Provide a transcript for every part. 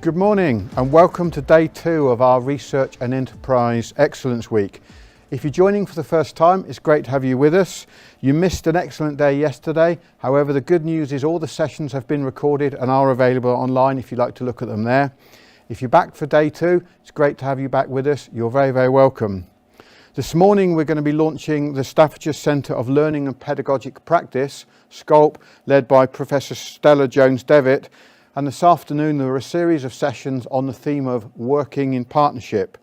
Good morning and welcome to day 2 of our Research and Enterprise Excellence Week. If you're joining for the first time, it's great to have you with us. You missed an excellent day yesterday. However, the good news is all the sessions have been recorded and are available online if you'd like to look at them there. If you're back for day 2, it's great to have you back with us. You're very, very welcome. This morning we're going to be launching the Staffordshire Centre of Learning and Pedagogic Practice, SCoLPP, led by Professor Stella Jones-Devitt. And this afternoon there are a series of sessions on the theme of working in partnership.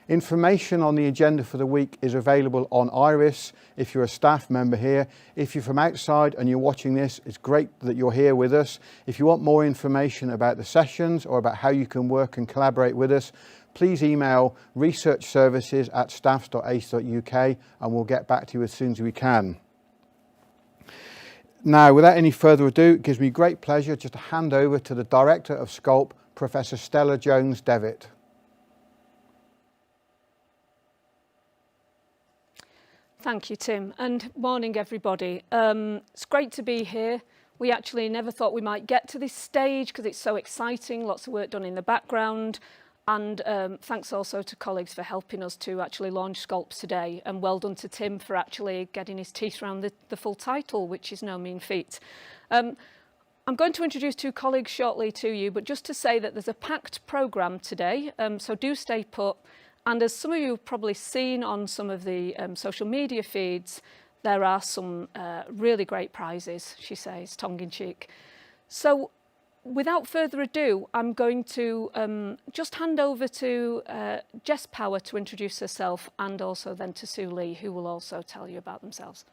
Information on the agenda for the week is available on Iris if you're a staff member here. If you're from outside and you're watching this, it's great that you're here with us. If you want more information about the sessions or about how you can work and collaborate with us, please email researchservices@staffs.ac.uk and we'll get back to you as soon as we can. Now, without any further ado, it gives me great pleasure just to hand over to the Director of SCoLPP, Professor Stella Jones-Devitt. Thank you, Tim, and morning everybody. It's great to be here. We actually never thought we might get to this stage because it's so exciting, lots of work done in the background, and thanks also to colleagues for helping us to actually launch SCoLPP today, and well done to Tim for actually getting his teeth around the full title, which is no mean feat. I'm going to introduce 2 colleagues shortly to you, but just to say that there's a packed programme today, so do stay put. And as some of you have probably seen on some of the social media feeds, there are some really great prizes, she says, tongue-in-cheek. So without further ado, I'm going to just hand over to Jess Power to introduce herself, and also then to Sue Lee, who will also tell you about themselves.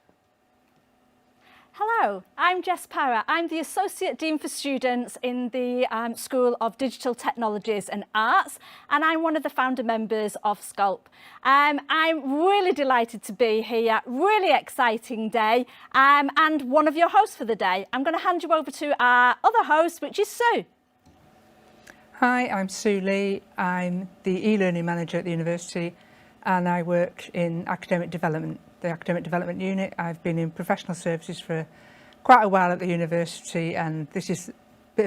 Hello, I'm Jess Power. I'm the Associate Dean for Students in the School of Digital Technologies and Arts, and I'm one of the founder members of SCoLPP. I'm really delighted to be here, really exciting day, and one of your hosts for the day. I'm going to hand you over to our other host, which is Sue. Hi, I'm Sue Lee. I'm the e-learning manager at the university and I work in academic development. The academic development unit. I've been in professional services for quite a while at the university, and this is a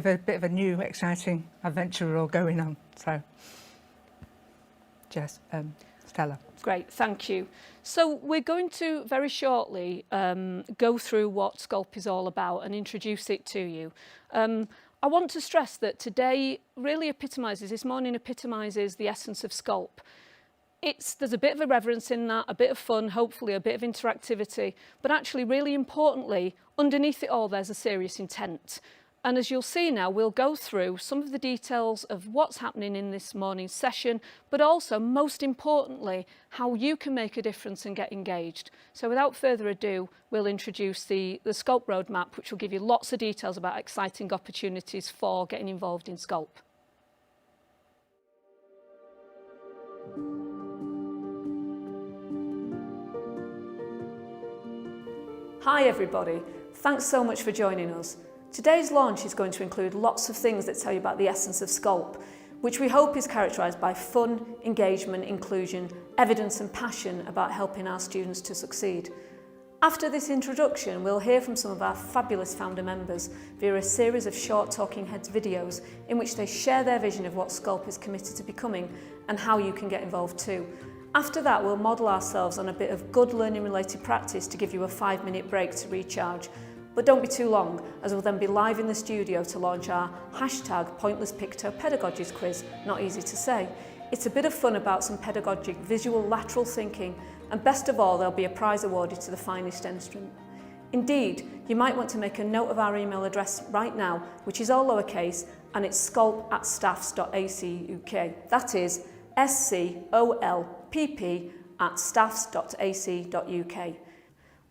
bit of a new, exciting adventure we're all going on. So, Jess, Stella. Great, thank you. So we're going to very shortly go through what SCoLPP is all about and introduce it to you. I want to stress that today really this morning epitomises the essence of SCoLPP. There's a bit of irreverence in that, a bit of fun, hopefully a bit of interactivity, but actually really importantly, underneath it all there's a serious intent. And as you'll see now, we'll go through some of the details of what's happening in this morning's session, but also, most importantly, how you can make a difference and get engaged. So without further ado, we'll introduce the SCoLPP roadmap, which will give you lots of details about exciting opportunities for getting involved in SCoLPP. Hi everybody, thanks so much for joining us. Today's launch is going to include lots of things that tell you about the essence of SCoLPP, which we hope is characterised by fun, engagement, inclusion, evidence and passion about helping our students to succeed. After this introduction, we'll hear from some of our fabulous founder members via a series of short Talking Heads videos in which they share their vision of what SCoLPP is committed to becoming and how you can get involved too. After that, we'll model ourselves on a bit of good learning-related practice to give you a 5-minute break to recharge. But don't be too long, as we'll then be live in the studio to launch our #PointlessPictoPedagogies quiz, not easy to say. It's a bit of fun about some pedagogic visual lateral thinking, and best of all, there'll be a prize awarded to the finest entrant. Indeed, you might want to make a note of our email address right now, which is all lowercase, and it's scolpp@staffs.ac.uk. That is SCoLPP@staffs.ac.uk.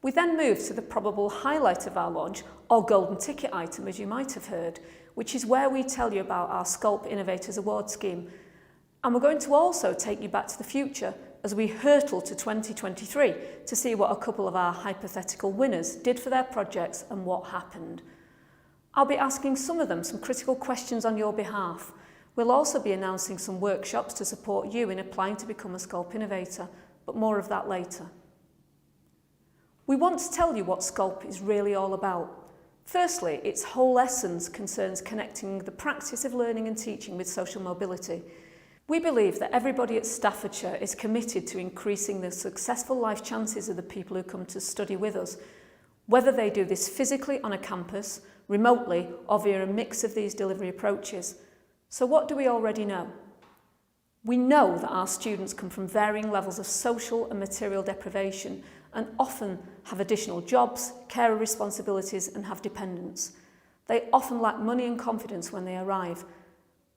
We then move to the probable highlight of our launch, or golden ticket item as you might have heard, which is where we tell you about our SCoLPP Innovators Award scheme. And we're going to also take you back to the future as we hurtle to 2023 to see what a couple of our hypothetical winners did for their projects and what happened. I'll be asking some of them some critical questions on your behalf. We'll also be announcing some workshops to support you in applying to become a SCoLPP Innovator, but more of that later. We want to tell you what SCoLPP is really all about. Firstly, its whole essence concerns connecting the practice of learning and teaching with social mobility. We believe that everybody at Staffordshire is committed to increasing the successful life chances of the people who come to study with us, whether they do this physically on a campus, remotely, or via a mix of these delivery approaches. So what do we already know? We know that our students come from varying levels of social and material deprivation and often have additional jobs, carer responsibilities and have dependents. They often lack money and confidence when they arrive.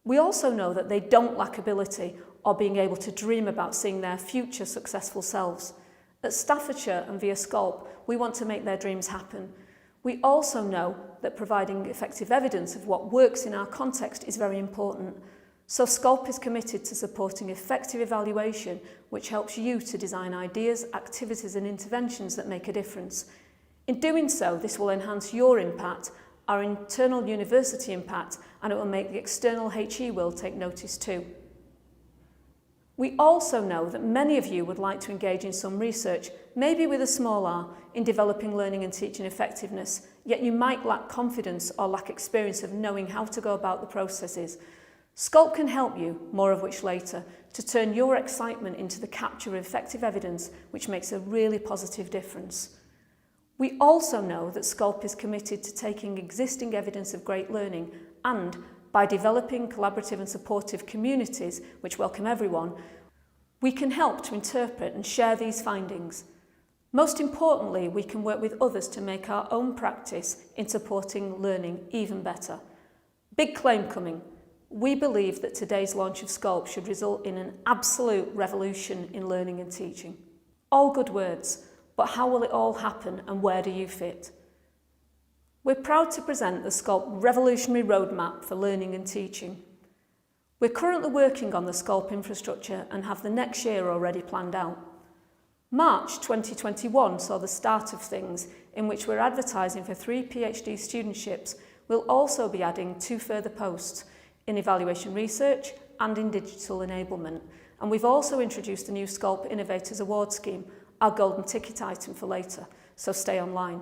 We also know that they don't lack ability or being able to dream about seeing their future successful selves. At Staffordshire and via SCoLP, we want to make their dreams happen. We also know that providing effective evidence of what works in our context is very important. So SCoLP is committed to supporting effective evaluation, which helps you to design ideas, activities and interventions that make a difference. In doing so, this will enhance your impact, our internal university impact, and it will make the external HE world take notice too. We also know that many of you would like to engage in some research, maybe with a small r, in developing learning and teaching effectiveness, yet you might lack confidence or lack experience of knowing how to go about the processes. SCoLP can help you, more of which later, to turn your excitement into the capture of effective evidence, which makes a really positive difference. We also know that SCoLP is committed to taking existing evidence of great learning and, by developing collaborative and supportive communities which welcome everyone, we can help to interpret and share these findings. Most importantly, we can work with others to make our own practice in supporting learning even better. Big claim coming. We believe that today's launch of SCoLP should result in an absolute revolution in learning and teaching. All good words, but how will it all happen and where do you fit? We're proud to present the SCoLP Revolutionary Roadmap for Learning and Teaching. We're currently working on the SCoLP infrastructure and have the next year already planned out. March 2021 saw the start of things, in which we're advertising for 3 PhD studentships. We'll also be adding 2 further posts in evaluation research and in digital enablement. And we've also introduced the new SCoLP Innovators Award Scheme, our golden ticket item for later, so stay online.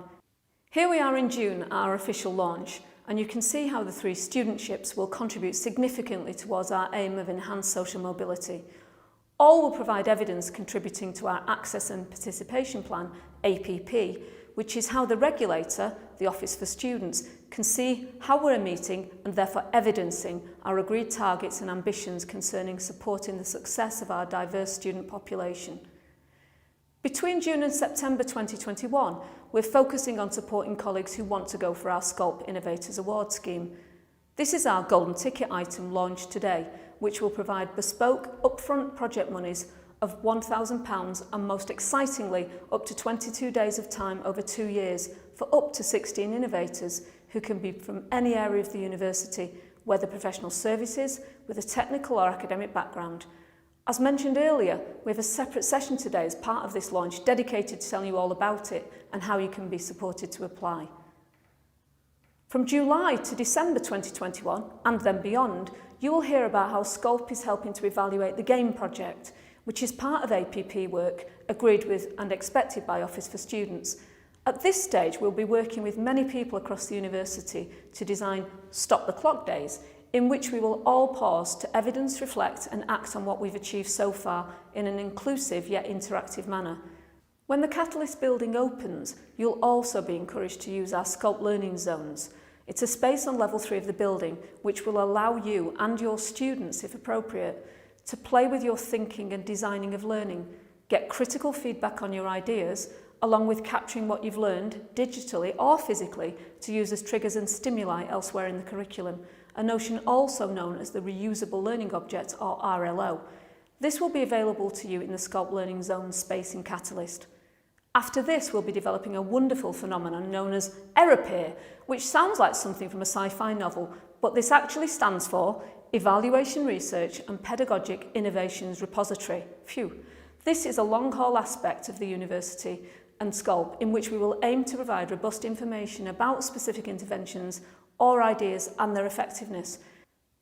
Here we are in June at our official launch, and you can see how the 3 studentships will contribute significantly towards our aim of enhanced social mobility. All will provide evidence contributing to our Access and Participation Plan, APP, which is how the regulator, the Office for Students, can see how we're meeting and therefore evidencing our agreed targets and ambitions concerning supporting the success of our diverse student population. Between June and September 2021, we're focusing on supporting colleagues who want to go for our SCoLP Innovators Award Scheme. This is our golden ticket item launched today, which will provide bespoke upfront project monies of £1,000 and most excitingly up to 22 days of time over 2 years for up to 16 innovators who can be from any area of the university, whether professional services, with a technical or academic background. As mentioned earlier, we have a separate session today as part of this launch dedicated to telling you all about it and how you can be supported to apply. From July to December 2021 and then beyond, you will hear about how SCoLP is helping to evaluate the GAME project, which is part of APP work agreed with and expected by Office for Students. At this stage, we'll be working with many people across the university to design Stop the Clock days, in which we will all pause to evidence, reflect and act on what we've achieved so far in an inclusive yet interactive manner. When the Catalyst building opens, you'll also be encouraged to use our SCoLP Learning Zones. It's a space on level 3 of the building which will allow you and your students, if appropriate, to play with your thinking and designing of learning, get critical feedback on your ideas, along with capturing what you've learned digitally or physically to use as triggers and stimuli elsewhere in the curriculum, a notion also known as the Reusable Learning Object or RLO. This will be available to you in the SCoLP Learning Zone space in Catalyst. After this, we'll be developing a wonderful phenomenon known as ERAPEER, which sounds like something from a sci-fi novel, but this actually stands for Evaluation Research and Pedagogic Innovations Repository. Phew. This is a long-haul aspect of the university and SCoLP in which we will aim to provide robust information about specific interventions or ideas and their effectiveness.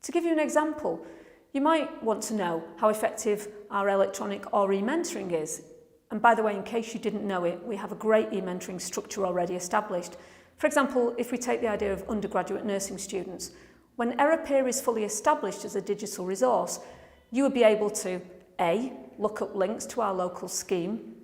To give you an example, you might want to know how effective our electronic or e-mentoring is. And by the way, in case you didn't know it, we have a great e-mentoring structure already established. For example, if we take the idea of undergraduate nursing students, when ERAPEER is fully established as a digital resource, you would be able to A, look up links to our local scheme,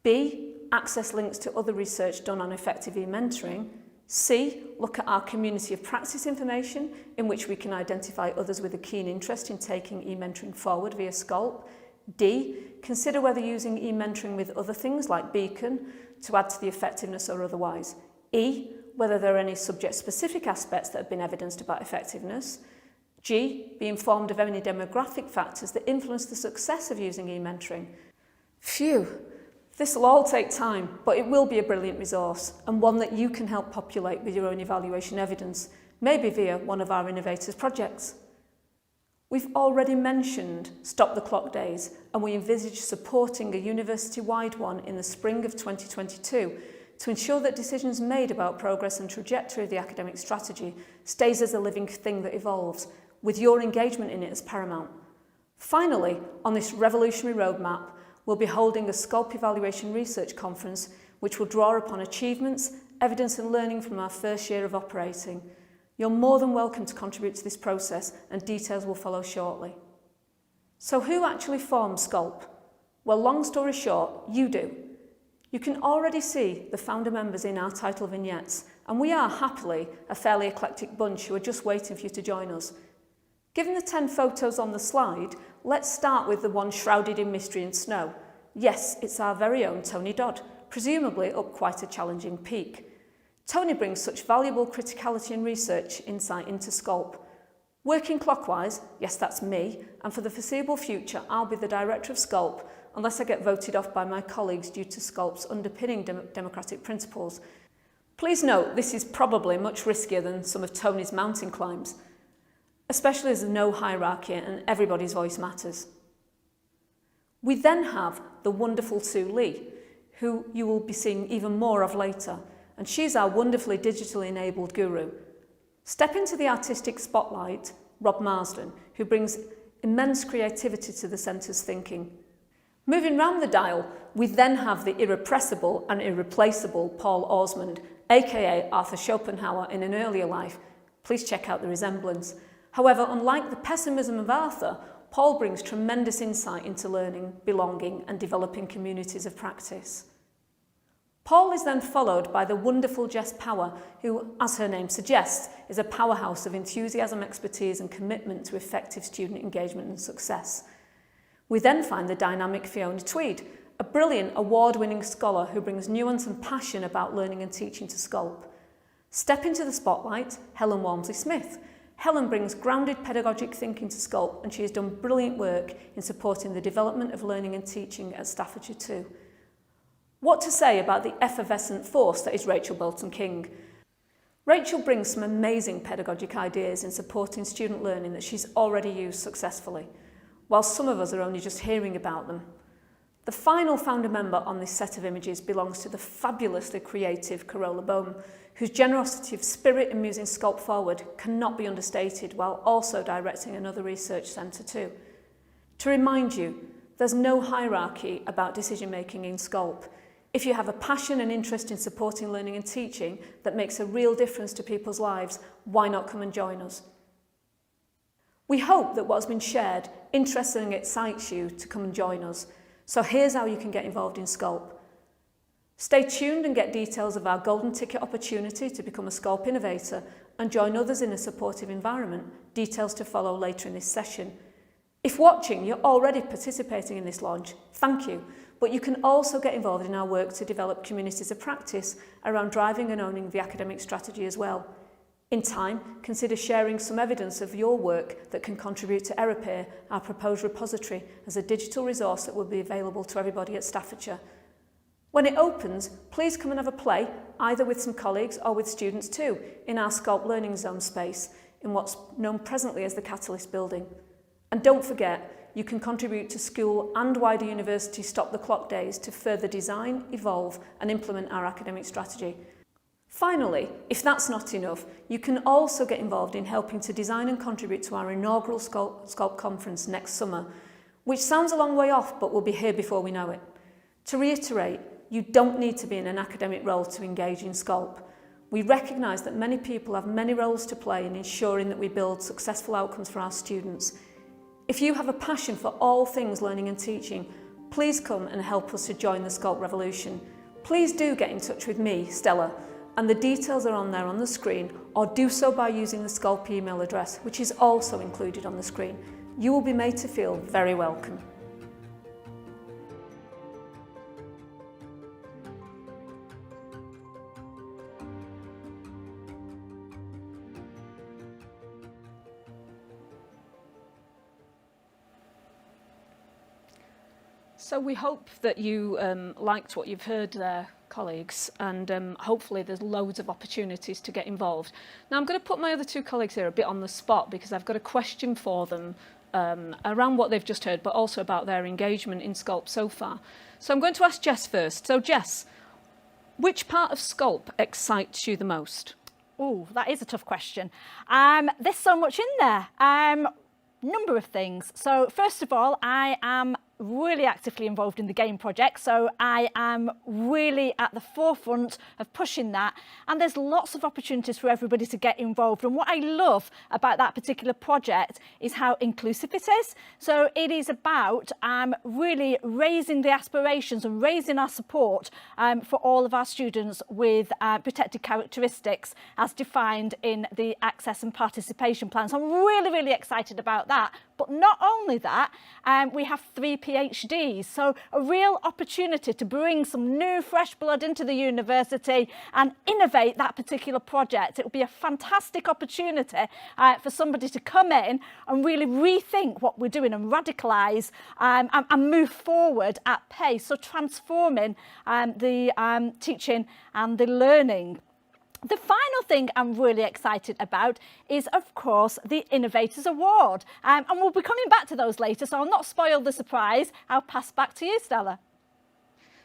B, access links to other research done on effective e-mentoring, C, look at our community of practice information in which we can identify others with a keen interest in taking e-mentoring forward via SCoLP, D, consider whether using e-mentoring with other things like Beacon to add to the effectiveness or otherwise, E, whether there are any subject-specific aspects that have been evidenced about effectiveness, G, be informed of any demographic factors that influence the success of using e-mentoring. Phew! This will all take time, but it will be a brilliant resource and one that you can help populate with your own evaluation evidence, maybe via one of our Innovators projects. We've already mentioned Stop the Clock Days, and we envisage supporting a university-wide one in the spring of 2022 to ensure that decisions made about progress and trajectory of the academic strategy stays as a living thing that evolves, with your engagement in it as paramount. Finally, on this revolutionary roadmap, we'll be holding a SCoLP Evaluation Research Conference which will draw upon achievements, evidence and learning from our first year of operating. You're more than welcome to contribute to this process and details will follow shortly. So who actually forms SCoLP? Well, long story short, you do. You can already see the founder members in our title vignettes, and we are happily a fairly eclectic bunch who are just waiting for you to join us. Given the 10 photos on the slide, let's start with the one shrouded in mystery and snow. Yes, it's our very own Tony Dodd, presumably up quite a challenging peak. Tony brings such valuable criticality and research insight into SCoLP. Working clockwise, yes, that's me, and for the foreseeable future, I'll be the director of SCoLP unless I get voted off by my colleagues due to SCoLP's underpinning democratic principles. Please note, this is probably much riskier than some of Tony's mountain climbs, especially as there's no hierarchy and everybody's voice matters. We then have the wonderful Sue Lee, who you will be seeing even more of later, and she's our wonderfully digitally enabled guru. Step into the artistic spotlight, Rob Marsden, who brings immense creativity to the centre's thinking. Moving round the dial, we then have the irrepressible and irreplaceable Paul Osmond, aka Arthur Schopenhauer in an earlier life. Please check out the resemblance. However, unlike the pessimism of Arthur, Paul brings tremendous insight into learning, belonging, and developing communities of practice. Paul is then followed by the wonderful Jess Power, who, as her name suggests, is a powerhouse of enthusiasm, expertise, and commitment to effective student engagement and success. We then find the dynamic Fiona Tweed, a brilliant award-winning scholar who brings nuance and passion about learning and teaching to SCoLP. Step into the spotlight, Helen Walmsley-Smith. Helen brings grounded pedagogic thinking to SCoLP, and she has done brilliant work in supporting the development of learning and teaching at Staffordshire too. What to say about the effervescent force that is Rachel Bolton-King? Rachel brings some amazing pedagogic ideas in supporting student learning that she's already used successfully, while some of us are only just hearing about them. The final founder member on this set of images belongs to the fabulously creative Carola Bohm, whose generosity of spirit in moving SCoLP forward cannot be understated, while also directing another research centre too. To remind you, there's no hierarchy about decision making in SCoLP. If you have a passion and interest in supporting learning and teaching that makes a real difference to people's lives, why not come and join us? We hope that what's been shared interests and excites you to come and join us. So here's how you can get involved in SCoLP. Stay tuned and get details of our golden ticket opportunity to become a SCoLP innovator and join others in a supportive environment. Details to follow later in this session. If watching, you're already participating in this launch, thank you. But you can also get involved in our work to develop communities of practice around driving and owning the academic strategy as well. In time, consider sharing some evidence of your work that can contribute to ERAPEER, our proposed repository, as a digital resource that will be available to everybody at Staffordshire. When it opens, please come and have a play, either with some colleagues or with students too, in our SCoLP Learning Zone space, in what's known presently as the Catalyst building. And don't forget, you can contribute to school and wider university Stop the Clock Days to further design, evolve and implement our academic strategy. Finally, if that's not enough, you can also get involved in helping to design and contribute to our inaugural SCoLP conference next summer, which sounds a long way off but will be here before we know it. To reiterate, you don't need to be in an academic role to engage in SCoLP. We recognise that many people have many roles to play in ensuring that we build successful outcomes for our students. If you have a passion for all things learning and teaching, please come and help us to join the SCoLP revolution. Please do get in touch with me, Stella, and the details are on there on the screen, or do so by using the SCoLP email address, which is also included on the screen. You will be made to feel very welcome. So we hope that you liked what you've heard there, colleagues, and hopefully there's loads of opportunities to get involved. Now I'm going to put my other two colleagues here a bit on the spot because I've got a question for them around what they've just heard, but also about their engagement in SCoLP so far. So I'm going to ask Jess first. So Jess, which part of SCoLP excites you the most? Oh, that is a tough question. There's so much in there. Number of things. So first of all, I am really actively involved in the game project, so I am really at the forefront of pushing that, and there's lots of opportunities for everybody to get involved. And what I love about that particular project is how inclusive it is. So it is about really raising the aspirations and raising our support for all of our students with protected characteristics as defined in the access and participation plan. So I'm really excited about that. But not only that, we have 3 PhDs, so a real opportunity to bring some new fresh blood into the university and innovate that particular project. It will be a fantastic opportunity for somebody to come in and really rethink what we're doing and radicalise and move forward at pace, so transforming the teaching and the learning. The final thing I'm really excited about is, of course, the Innovators Award. And we'll be coming back to those later, so I'll not spoil the surprise. I'll pass back to you, Stella.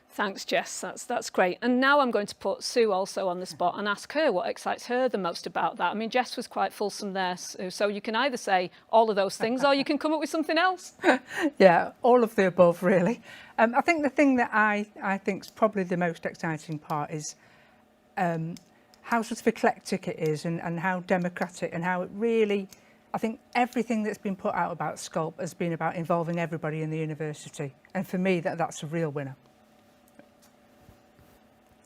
Thanks, Jess. That's great. And now I'm going to put Sue also on the spot and ask her what excites her the most about that. I mean, Jess was quite fulsome there, Sue, so you can either say all of those things or you can come up with something else. Yeah, all of the above, really. I think the thing that I think is probably the most exciting part is how sort of eclectic it is and how democratic and how it really, I think everything that's been put out about SCoLP has been about involving everybody in the university. And for me, that's a real winner.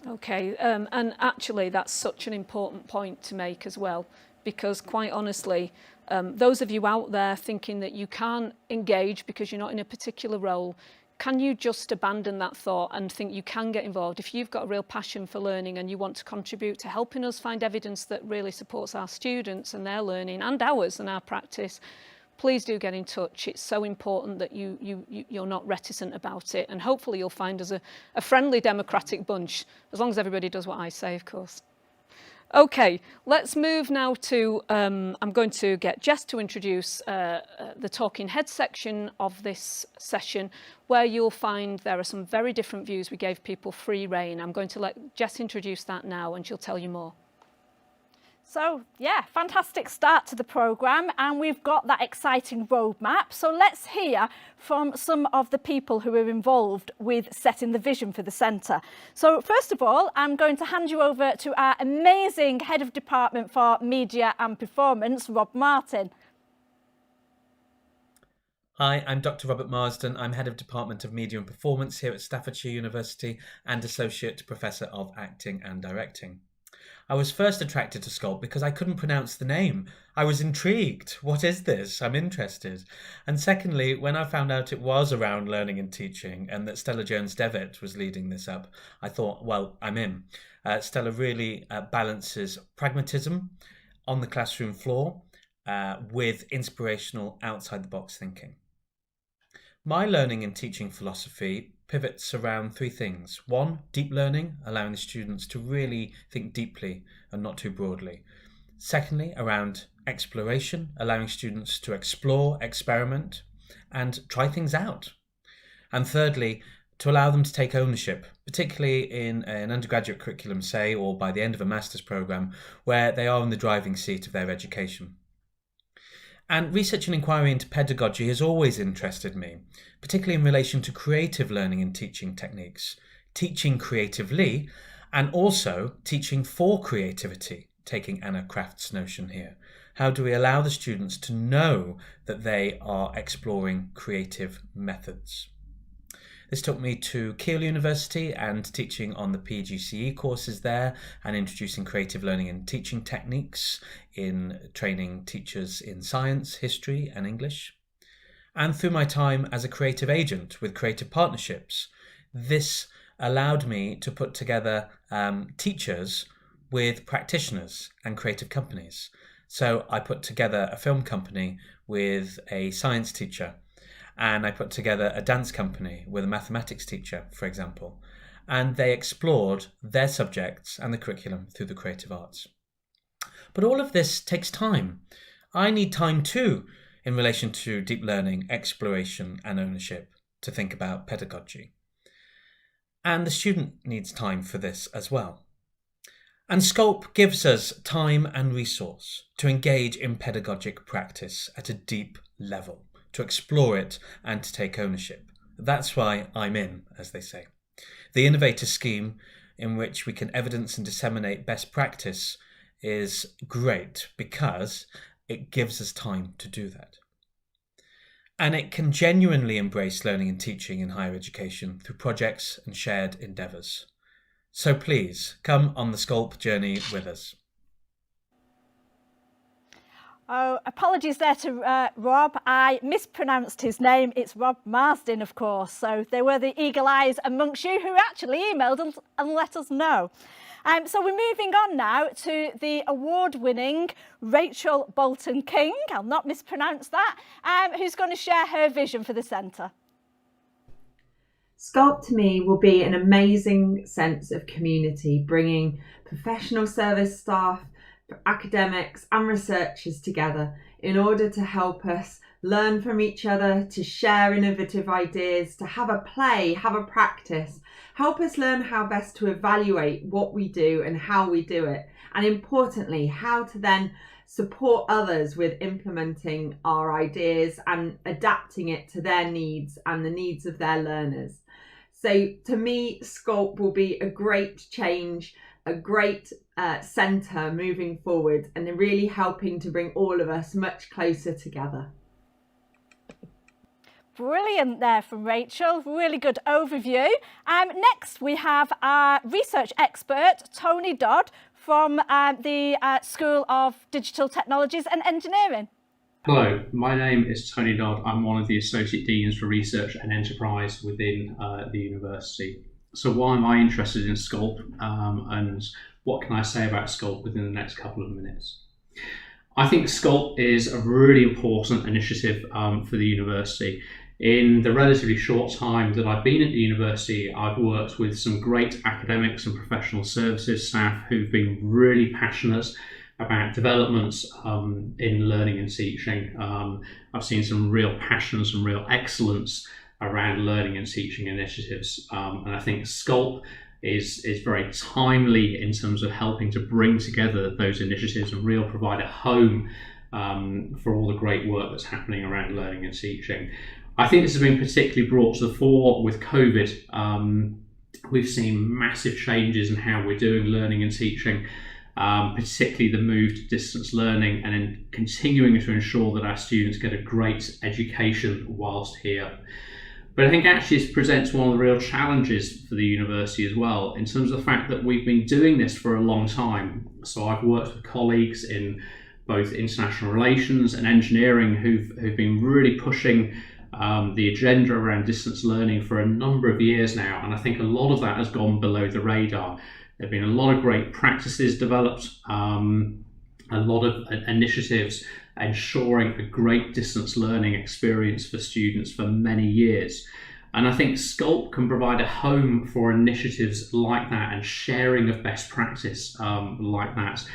Okay, and actually that's such an important point to make as well, because quite honestly, those of you out there thinking that you can't engage because you're not in a particular role, can you just abandon that thought and think you can get involved? If you've got a real passion for learning and you want to contribute to helping us find evidence that really supports our students and their learning and ours and our practice, please do get in touch. It's so important that you're not reticent about it, and hopefully you'll find us a friendly democratic bunch, as long as everybody does what I say, of course. Okay, let's move now to, I'm going to get Jess to introduce the talking head section of this session, where you'll find there are some very different views. We gave people free rein. I'm going to let Jess introduce that now and she'll tell you more. So yeah, fantastic start to the programme, and we've got that exciting roadmap. So let's hear from some of the people who are involved with setting the vision for the centre. So first of all, I'm going to hand you over to our amazing Head of Department for Media and Performance, Rob Martin. Hi, I'm Dr. Robert Marsden. I'm Head of Department of Media and Performance here at Staffordshire University and Associate Professor of Acting and Directing. I was first attracted to SCoLP because I couldn't pronounce the name. I was intrigued. What is this? I'm interested. And secondly, when I found out it was around learning and teaching and that Stella Jones-Devitt was leading this up, I thought, well, I'm in. Stella really balances pragmatism on the classroom floor with inspirational outside-the-box thinking. My learning and teaching philosophy pivots around 3 things. 1, deep learning, allowing the students to really think deeply and not too broadly. Secondly, around exploration, allowing students to explore, experiment, and try things out. And thirdly, to allow them to take ownership, particularly in an undergraduate curriculum, say, or by the end of a master's programme, where they are in the driving seat of their education. And research and inquiry into pedagogy has always interested me, particularly in relation to creative learning and teaching techniques, teaching creatively, and also teaching for creativity, taking Anna Kraft's notion here. How do we allow the students to know that they are exploring creative methods? This took me to Keele University and teaching on the PGCE courses there and introducing creative learning and teaching techniques in training teachers in science, history and English. And through my time as a creative agent with Creative Partnerships, this allowed me to put together teachers with practitioners and creative companies. So I put together a film company with a science teacher, and I put together a dance company with a mathematics teacher, for example, and they explored their subjects and the curriculum through the creative arts. But all of this takes time. I need time too in relation to deep learning, exploration and ownership to think about pedagogy. And the student needs time for this as well. And SCoLPP gives us time and resource to engage in pedagogic practice at a deep level, to explore it and to take ownership. That's why I'm in, as they say. The Innovator scheme, in which we can evidence and disseminate best practice, is great because it gives us time to do that. And it can genuinely embrace learning and teaching in higher education through projects and shared endeavours. So please, come on the SCoLPP journey with us. Oh, apologies there to Rob. I mispronounced his name. It's Rob Marsden, of course. So there were the eagle eyes amongst you who actually emailed and let us know. So we're moving on now to the award-winning Rachel Bolton-King, I'll not mispronounce that, who's going to share her vision for the centre. SCoLPP to me will be an amazing sense of community, bringing professional service staff, academics and researchers together in order to help us learn from each other, to share innovative ideas, to have a play, have a practice, help us learn how best to evaluate what we do and how we do it, and importantly, how to then support others with implementing our ideas and adapting it to their needs and the needs of their learners. So to me, SCoLPP will be a great change, a great centre moving forward, and really helping to bring all of us much closer together. Brilliant there from Rachel, really good overview. Next we have our research expert, Tony Dodd from the School of Digital Technologies and Engineering. Hello, my name is Tony Dodd. I'm one of the Associate Deans for Research and Enterprise within the university. So why am I interested in SCoLPP and what can I say about SCoLPP within the next couple of minutes? I think SCoLPP is a really important initiative for the university. In the relatively short time that I've been at the university, I've worked with some great academics and professional services staff who've been really passionate about developments in learning and teaching. I've seen some real passion and some real excellence around learning and teaching initiatives. And I think SCoLPP is very timely in terms of helping to bring together those initiatives and really provide a home for all the great work that's happening around learning and teaching. I think this has been particularly brought to the fore with COVID. We've seen massive changes in how we're doing learning and teaching, particularly the move to distance learning and in continuing to ensure that our students get a great education whilst here. But I think actually this presents one of the real challenges for the university as well, in terms of the fact that we've been doing this for a long time. So I've worked with colleagues in both international relations and engineering who've been really pushing the agenda around distance learning for a number of years now, and I think a lot of that has gone below the radar. There have been a lot of great practices developed, a lot of initiatives ensuring a great distance learning experience for students for many years. And I think SCoLPP can provide a home for initiatives like that and sharing of best practice like that.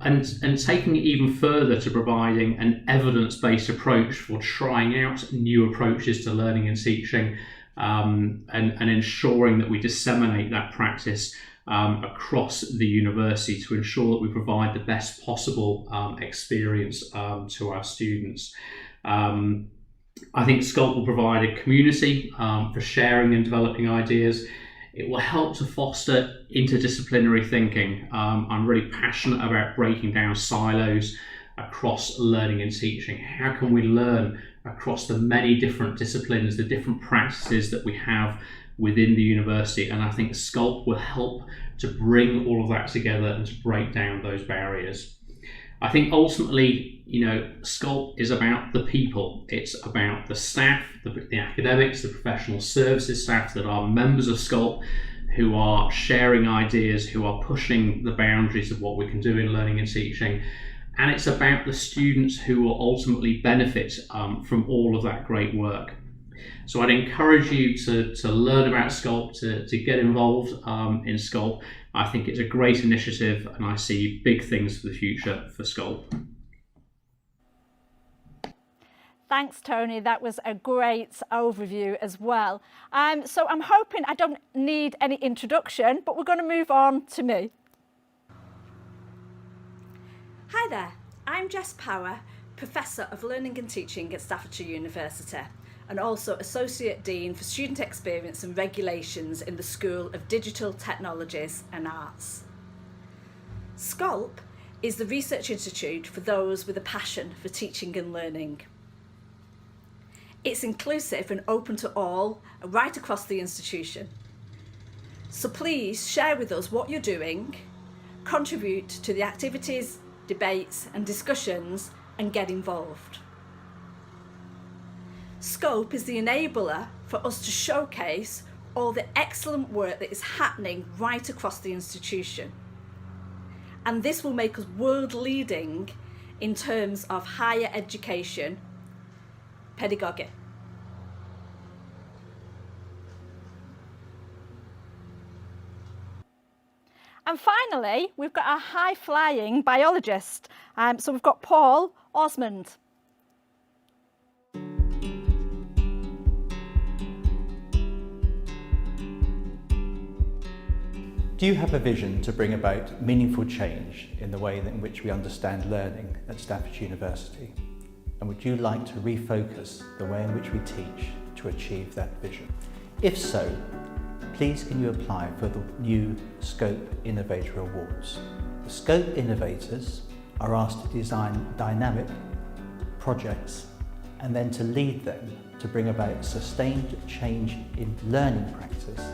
And taking it even further to providing an evidence-based approach for trying out new approaches to learning and teaching, and ensuring that we disseminate that practice across the university to ensure that we provide the best possible experience to our students. I think SCoLPP will provide a community for sharing and developing ideas. It will help to foster interdisciplinary thinking. I'm really passionate about breaking down silos across learning and teaching. How can we learn across the many different disciplines, the different practices that we have within the university? And I think SCoLP will help to bring all of that together and to break down those barriers. I think ultimately, SCoLP is about the people. It's about the staff, the academics, the professional services staff that are members of SCoLP, who are sharing ideas, who are pushing the boundaries of what we can do in learning and teaching. And it's about the students who will ultimately benefit from all of that great work. So I'd encourage you to learn about SCoLP, to get involved in SCoLP. I think it's a great initiative, and I see big things for the future for SCoLP. Thanks, Tony. That was a great overview as well. So I'm hoping I don't need any introduction, but we're going to move on to me. Hi there, I'm Jess Power, Professor of Learning and Teaching at Staffordshire University, and also Associate Dean for Student Experience and Regulations in the School of Digital Technologies and Arts. SCoLP is the research institute for those with a passion for teaching and learning. It's inclusive and open to all, right across the institution. So please share with us what you're doing, contribute to the activities, debates and discussions, and get involved. SCoLP is the enabler for us to showcase all the excellent work that is happening right across the institution. And this will make us world leading in terms of higher education, pedagogy. And finally, we've got our high-flying biologist. So we've got Paul Osmond. Do you have a vision to bring about meaningful change in the way in which we understand learning at Staffordshire University? And would you like to refocus the way in which we teach to achieve that vision? If so, please can you apply for the new SCoLPP Innovator Awards. The SCoLPP Innovators are asked to design dynamic projects and then to lead them to bring about sustained change in learning practice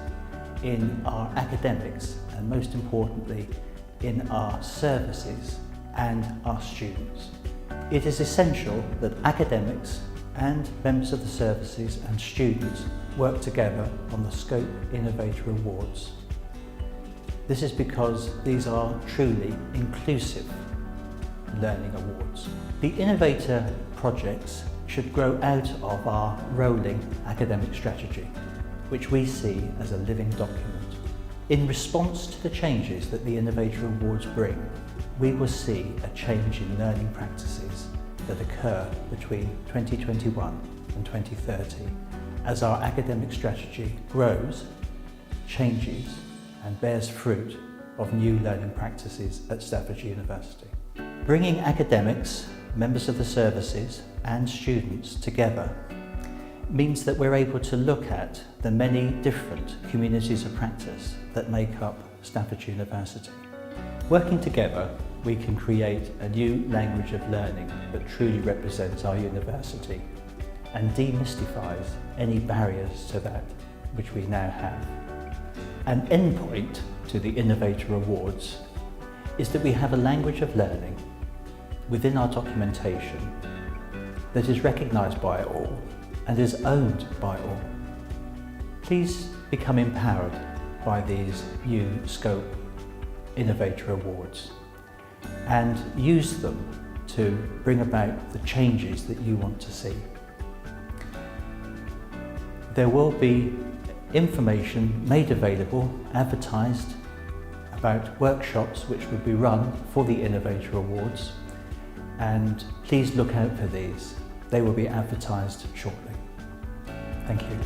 in our academics and most importantly in our services and our students. It is essential that academics and members of the services and students work together on the SCoLPP Innovator Awards. This is because these are truly inclusive learning awards. The Innovator projects should grow out of our rolling academic strategy, which we see as a living document. In response to the changes that the Innovator Awards bring, we will see a change in learning practices that occur between 2021 and 2030 as our academic strategy grows, changes and bears fruit of new learning practices at Staffordshire University. Bringing academics, members of the services and students together means that we're able to look at the many different communities of practice that make up Staffordshire University. Working together, we can create a new language of learning that truly represents our university and demystifies any barriers to that which we now have. An endpoint to the Innovator Awards is that we have a language of learning within our documentation that is recognised by all and is owned by all. Please become empowered by these new SCoLPP Innovator Awards and use them to bring about the changes that you want to see. There will be information made available, advertised, about workshops which will be run for the Innovator Awards, and please look out for these. They will be advertised shortly. Thank you.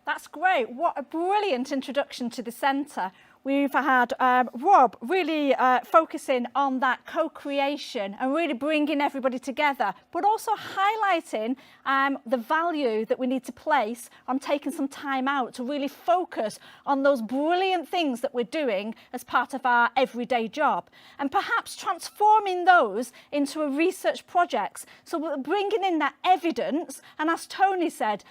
That's great. What a brilliant introduction to the centre. we've had Rob really focusing on that co-creation and really bringing everybody together, but also highlighting the value that we need to place on taking some time out to really focus on those brilliant things that we're doing as part of our everyday job, and perhaps transforming those into a research projects. So we're bringing in that evidence, and as Tony said,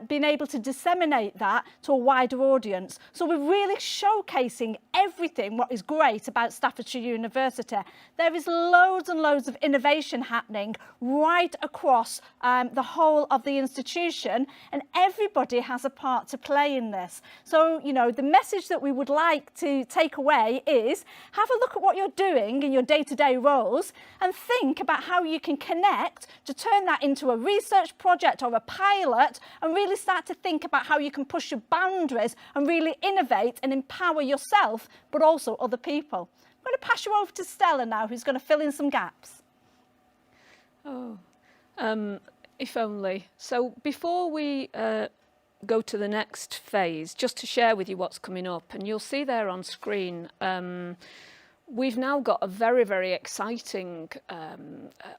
being able to disseminate that to a wider audience. So we're really showcasing everything what is great about Staffordshire University. There is loads and loads of innovation happening right across the whole of the institution, and everybody has a part to play in this. So, you know, the message that we would like to take away is have a look at what you're doing in your day-to-day roles and think about how you can connect to turn that into a research project or a pilot, and really start to think about how you can push your boundaries and really innovate and empower yourself, but also other people. I'm going to pass you over to Stella now, who's going to fill in some gaps. Oh, if only. So before we go to the next phase, just to share with you what's coming up, and you'll see there on screen, we've now got a very, very exciting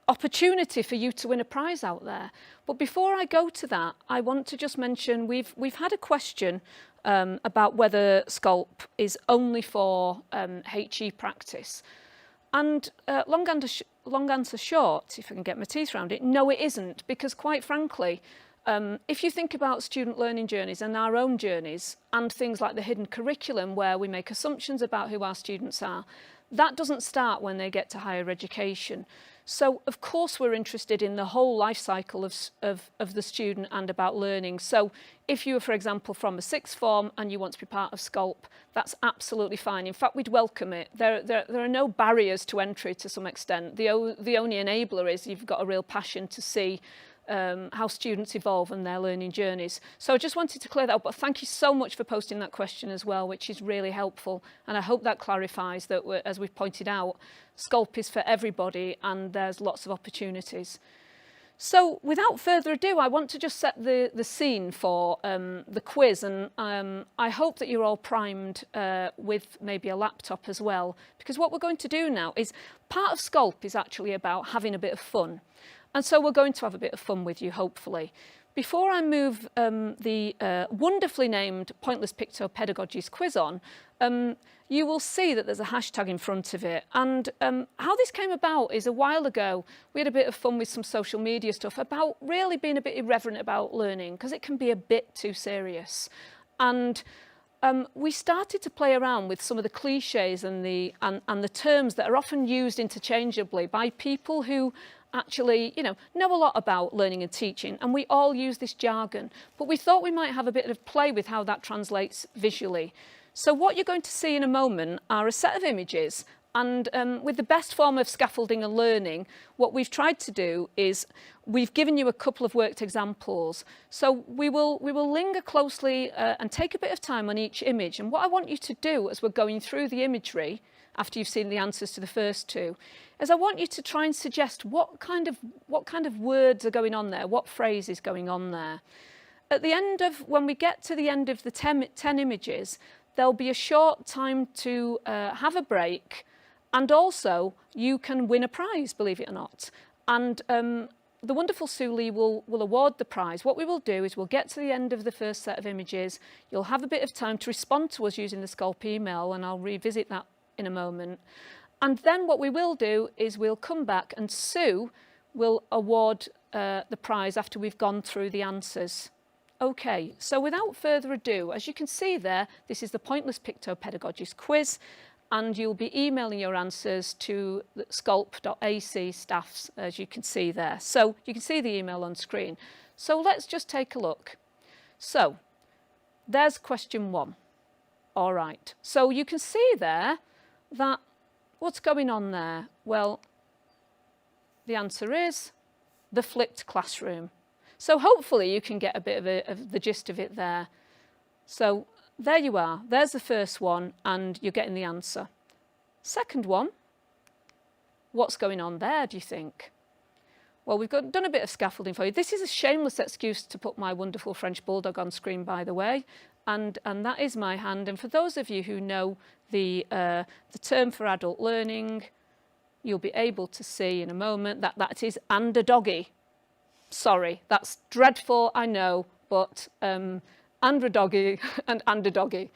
opportunity for you to win a prize out there. But before I go to that, I want to just mention we've had a question about whether SCoLP is only for HE practice. And long answer short, if I can get my teeth around it, no, it isn't, because quite frankly, if you think about student learning journeys and our own journeys and things like the hidden curriculum where we make assumptions about who our students are, that doesn't start when they get to higher education. So of course we're interested in the whole life cycle of the student and about learning. So if you are, for example, from a sixth form and you want to be part of SCoLP, that's absolutely fine. In fact, we'd welcome it. There are no barriers to entry to some extent. The only enabler is you've got a real passion to see how students evolve and their learning journeys. So I just wanted to clear that up, but thank you so much for posting that question as well, which is really helpful. And I hope that clarifies that, as we've pointed out, SCoLP is for everybody and there's lots of opportunities. So without further ado, I want to just set the scene for the quiz, and I hope that you're all primed with maybe a laptop as well, because what we're going to do now is part of SCoLP is actually about having a bit of fun. And so we're going to have a bit of fun with you, hopefully. Before I move the wonderfully named Pointless Picto Pedagogies quiz on, you will see that there's a hashtag in front of it. And how this came about is a while ago, we had a bit of fun with some social media stuff about really being a bit irreverent about learning, because it can be a bit too serious. And we started to play around with some of the cliches and the terms that are often used interchangeably by people who actually, know a lot about learning and teaching, and we all use this jargon, but we thought we might have a bit of play with how that translates visually. So what you're going to see in a moment are a set of images, and with the best form of scaffolding and learning, what we've tried to do is we've given you a couple of worked examples. So we will linger closely and take a bit of time on each image, and what I want you to do as we're going through the imagery, after you've seen the answers to the first two, is I want you to try and suggest what kind of words are going on there, what phrase is going on there. At the end of, when we get to the end of the 10 images, there'll be a short time to have a break, and also you can win a prize, believe it or not. And the wonderful Sue Lee will award the prize. What we will do is we'll get to the end of the first set of images, you'll have a bit of time to respond to us using the SCoLP email, and I'll revisit that in a moment. And then what we will do is we'll come back and Sue will award the prize after we've gone through the answers. Okay, so without further ado, as you can see there, this is the Pointless Picto Pedagogies quiz, and you'll be emailing your answers to the SCoLP.ac staffs, as you can see there. So you can see the email on screen. So let's just take a look. So there's question 1. All right, so you can see there that what's going on there? Well, the answer is the flipped classroom. So hopefully you can get a bit of the gist of it there. So there you are. There's the first one, and you're getting the answer. Second one, what's going on there, do you think? Well, we've done a bit of scaffolding for you. This is a shameless excuse to put my wonderful French bulldog on screen, by the way. and that is my hand. And for those of you who know the term for adult learning, you'll be able to see in a moment that that is and a doggy. Sorry, that's dreadful, I know, but and a doggy and a doggy.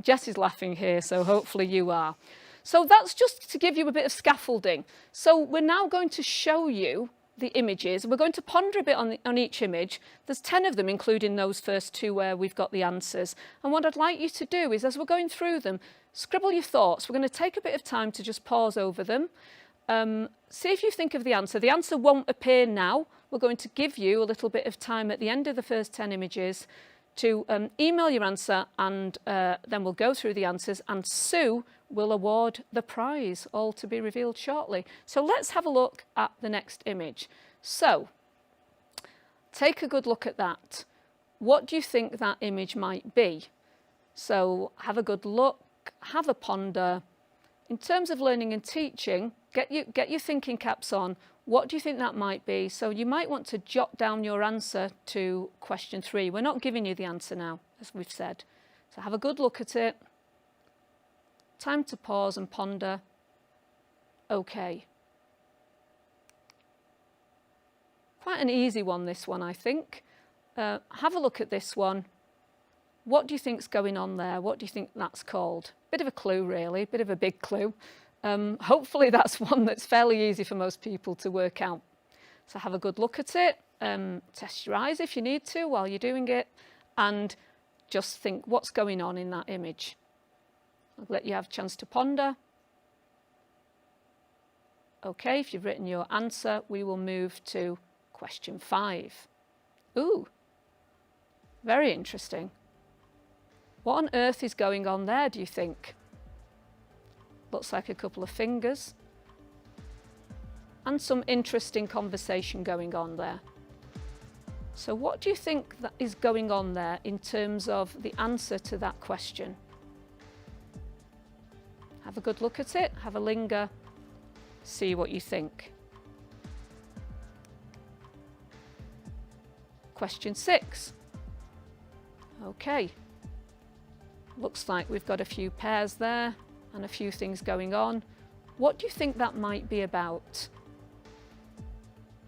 Jess is laughing here, so hopefully you are. So that's just to give you a bit of scaffolding. So we're now going to show you the images. We're going to ponder a bit on each image. There's 10 of them, including those first 2 where we've got the answers. And what I'd like you to do is, as we're going through them, scribble your thoughts. We're going to take a bit of time to just pause over them. See if you think of the answer. The answer won't appear now. We're going to give you a little bit of time at the end of the first 10 images to email your answer, and then we'll go through the answers, and Sue will award the prize, all to be revealed shortly. So let's have a look at the next image. So take a good look at that. What do you think that image might be? So have a good look, have a ponder. In terms of learning and teaching, get your thinking caps on. What do you think that might be? So you might want to jot down your answer to question 3. We're not giving you the answer now, as we've said. So have a good look at it. Time to pause and ponder. Okay. Quite an easy one, this one, I think. Have a look at this one. What do you think's going on there? What do you think that's called? Bit of a clue, really, bit of a big clue. Hopefully that's one that's fairly easy for most people to work out. So have a good look at it, test your eyes if you need to while you're doing it, and just think what's going on in that image. I'll let you have a chance to ponder. Okay, if you've written your answer, we will move to question 5. Ooh, very interesting. What on earth is going on there, do you think? Looks like a couple of fingers. And some interesting conversation going on there. So what do you think that is going on there in terms of the answer to that question? Have a good look at it, have a linger, see what you think. Question 6. Okay. Looks like we've got a few pairs there and a few things going on. What do you think that might be about?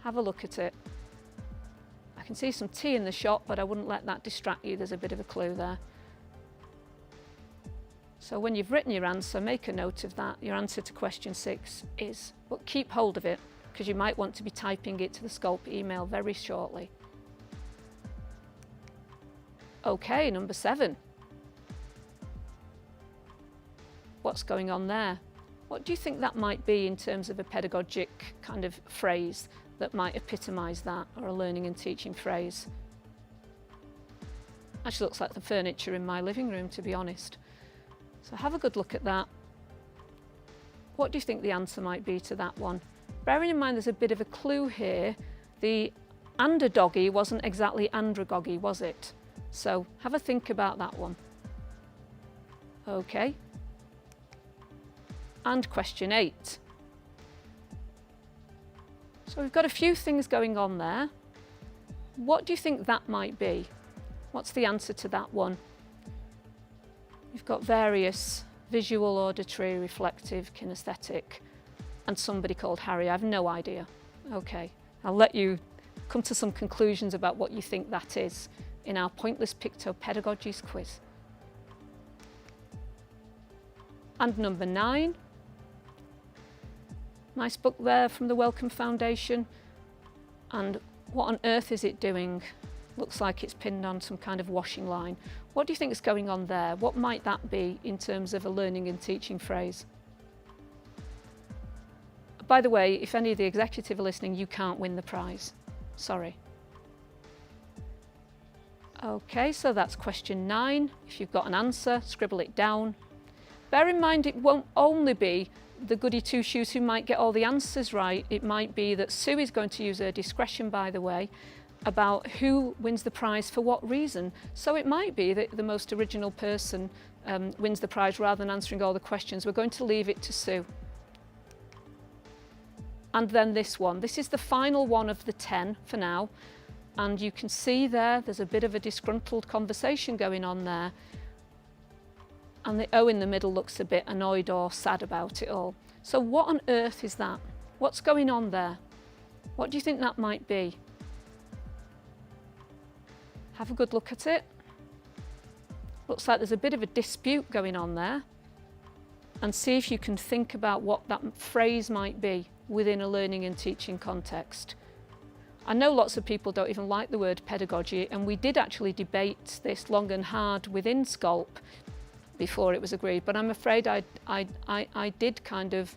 Have a look at it. I can see some tea in the shop, but I wouldn't let that distract you. There's a bit of a clue there. So when you've written your answer, make a note of that. Your answer to question 6 is, but keep hold of it, because you might want to be typing it to the SCoLP email very shortly. Okay, number 7. What's going on there? What do you think that might be in terms of a pedagogic kind of phrase that might epitomise that, or a learning and teaching phrase? Actually looks like the furniture in my living room, to be honest. So have a good look at that. What do you think the answer might be to that one? Bearing in mind there's a bit of a clue here. The andadoggy wasn't exactly andragogy, was it? So have a think about that one. Okay. And question 8. So we've got a few things going on there. What do you think that might be? What's the answer to that one? You've got various visual, auditory, reflective, kinesthetic, and somebody called Harry. I have no idea. Okay, I'll let you come to some conclusions about what you think that is in our Pointless Picto Pedagogies quiz. And number 9. Nice book there from the Wellcome Foundation. And what on earth is it doing? Looks like it's pinned on some kind of washing line. What do you think is going on there? What might that be in terms of a learning and teaching phrase? By the way, if any of the executive are listening, you can't win the prize. Sorry. Okay, so that's question 9. If you've got an answer, scribble it down. Bear in mind it won't only be the goody two-shoes who might get all the answers right. It might be that Sue is going to use her discretion, by the way, about who wins the prize for what reason. So it might be that the most original person wins the prize rather than answering all the questions. We're going to leave it to Sue. And then this one. This is the final one of the 10 for now. And you can see there's a bit of a disgruntled conversation going on there. And the O in the middle looks a bit annoyed or sad about it all. So what on earth is that? What's going on there? What do you think that might be? Have a good look at it. Looks like there's a bit of a dispute going on there. And see if you can think about what that phrase might be within a learning and teaching context. I know lots of people don't even like the word pedagogy, and we did actually debate this long and hard within SCoLP before it was agreed, but I'm afraid I did kind of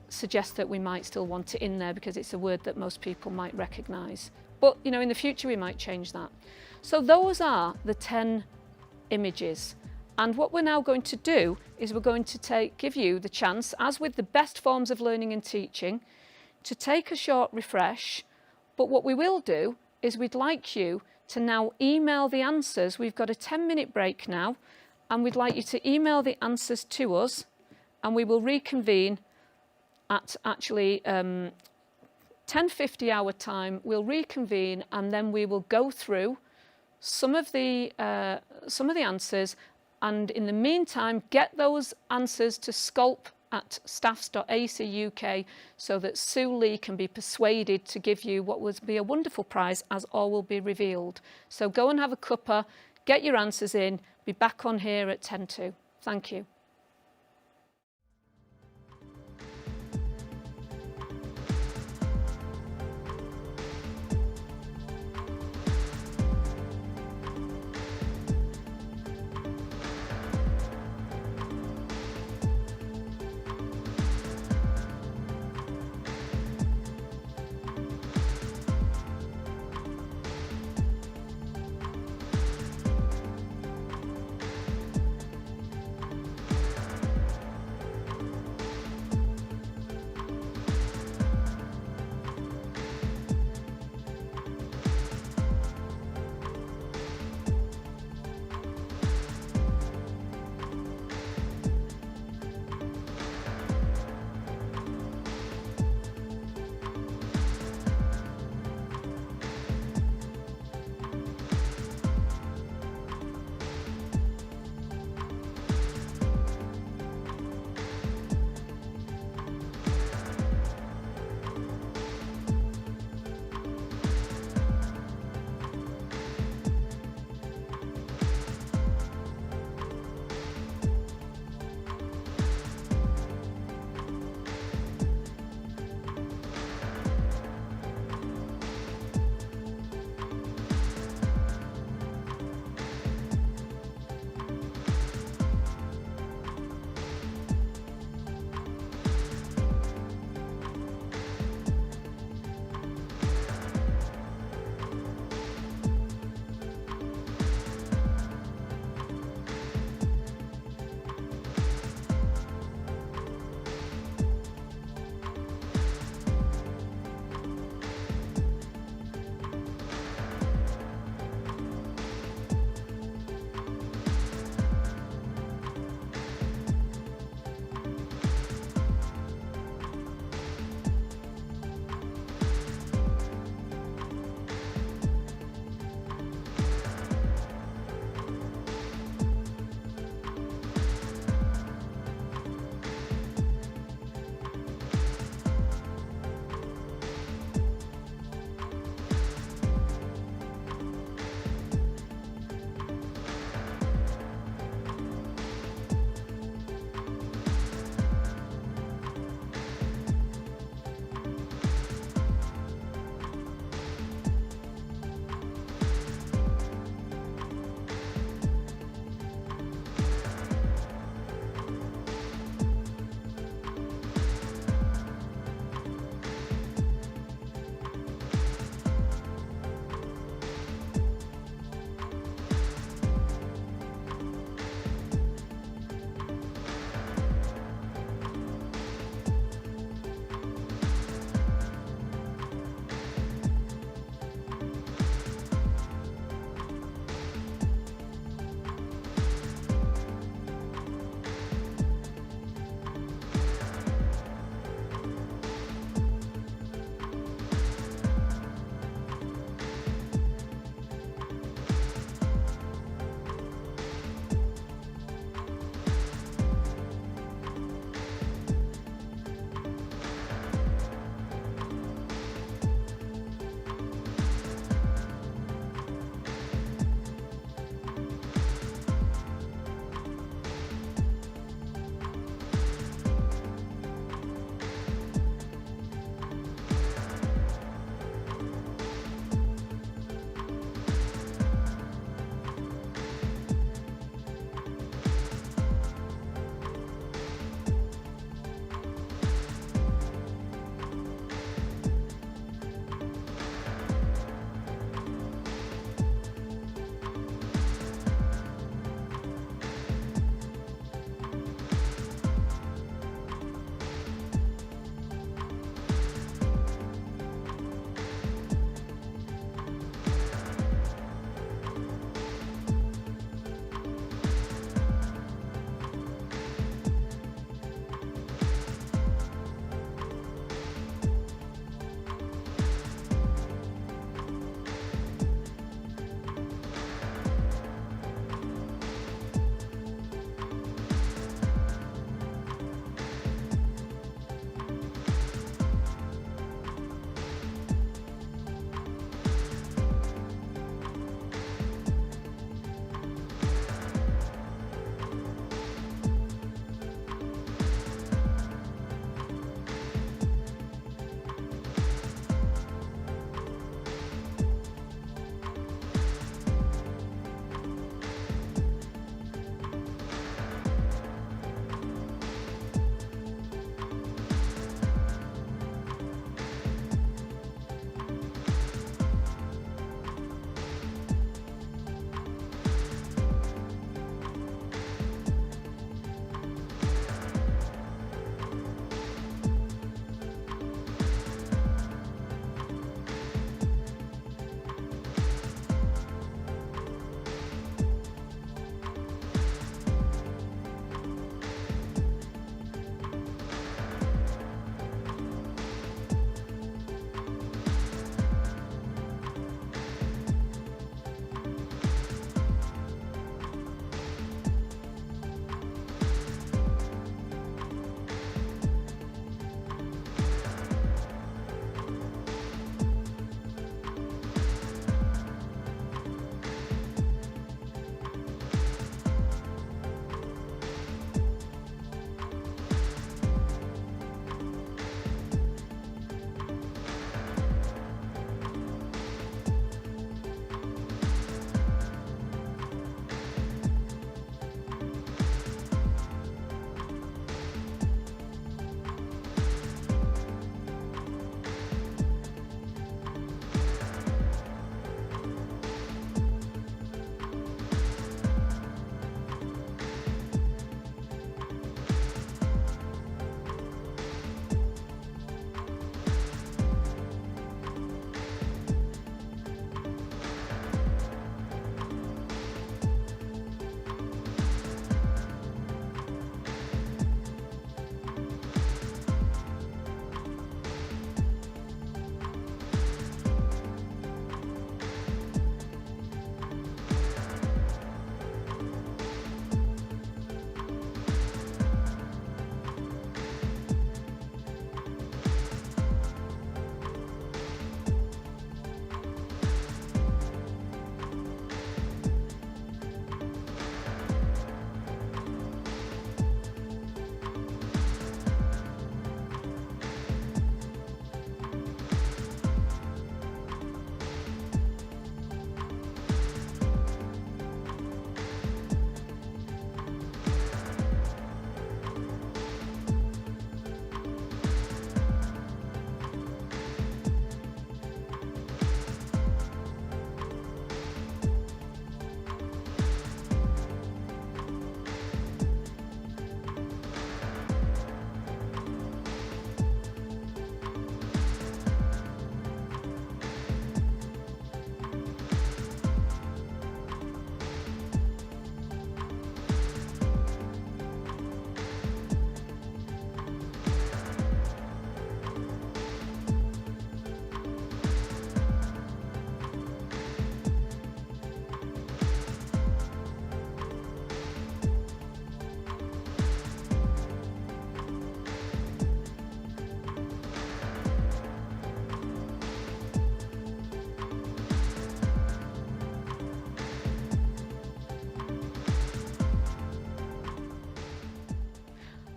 suggest that we might still want it in there because it's a word that most people might recognise. But you know, in the future we might change that. So those are the 10 images. And what we're now going to do is we're going to give you the chance, as with the best forms of learning and teaching, to take a short refresh. But what we will do is we'd like you to now email the answers. We've got a 10-minute break now, and we'd like you to email the answers to us, and we will reconvene at actually 10:50 our time. We'll reconvene, and then we will go through some of the answers. And in the meantime, get those answers to scolp@staffs.ac.uk so that Sue Lee can be persuaded to give you what would be a wonderful prize, as all will be revealed. So go and have a cuppa, get your answers in, be back on here at 10:02. Thank you.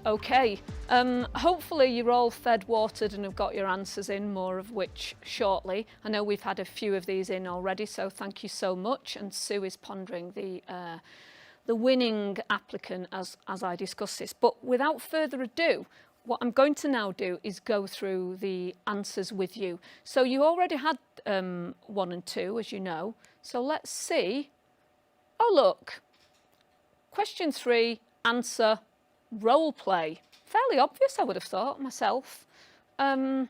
Okay, hopefully you're all fed, watered and have got your answers in, more of which shortly. I know we've had a few of these in already, so thank you so much. And Sue is pondering the winning applicant as I discuss this. But without further ado, what I'm going to now do is go through the answers with you. So you already had 1 and 2, as you know. So let's see. Oh, look. Question 3, answer, role play. Fairly obvious, I would have thought myself. When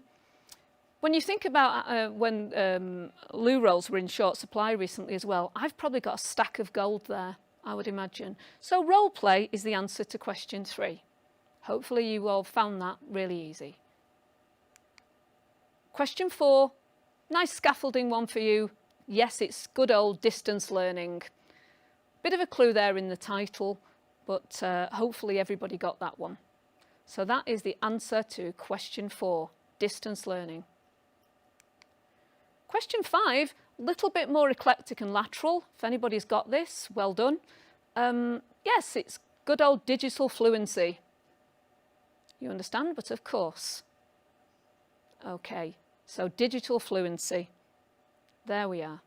you think about when loo rolls were in short supply recently as well, I've probably got a stack of gold there, I would imagine. So role play is the answer to question 3. Hopefully you all found that really easy. Question 4, nice scaffolding one for you. Yes, it's good old distance learning. Bit of a clue there in the title, but hopefully everybody got that one. So that is the answer to question 4, distance learning. Question 5, little bit more eclectic and lateral. If anybody's got this, well done. Yes, it's good old digital fluency. You understand? But of course. Okay, so digital fluency. There we are.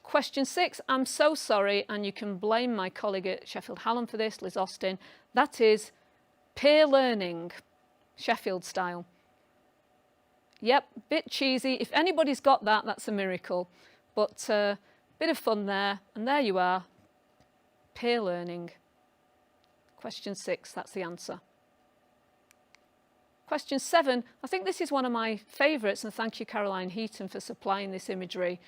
Question 6, I'm so sorry, and you can blame my colleague at Sheffield Hallam for this, Liz Austin. That is peer learning, Sheffield style. Yep, bit cheesy. If anybody's got that, that's a miracle. But bit of fun there, and there you are, peer learning. Question 6, that's the answer. Question 7, I think this is one of my favourites, and thank you, Caroline Heaton, for supplying this imagery.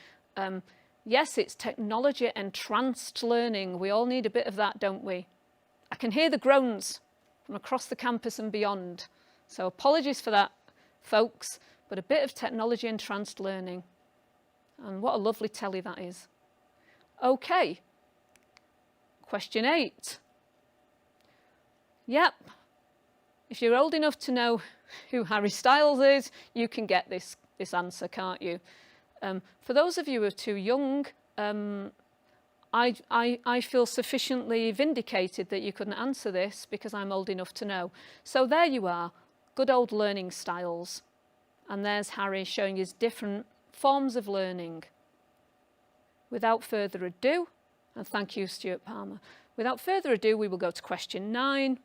Yes, it's technology entranced learning. We all need a bit of that, don't we? I can hear the groans from across the campus and beyond. So apologies for that, folks, but a bit of technology entranced learning. And what a lovely telly that is. Okay. Question 8. Yep. If you're old enough to know who Harry Styles is, you can get this answer, can't you? For those of you who are too young, I feel sufficiently vindicated that you couldn't answer this because I'm old enough to know. So there you are, good old learning styles. And there's Harry showing his different forms of learning. Without further ado, and thank you, Stuart Palmer. Without further ado, we will go to question 9.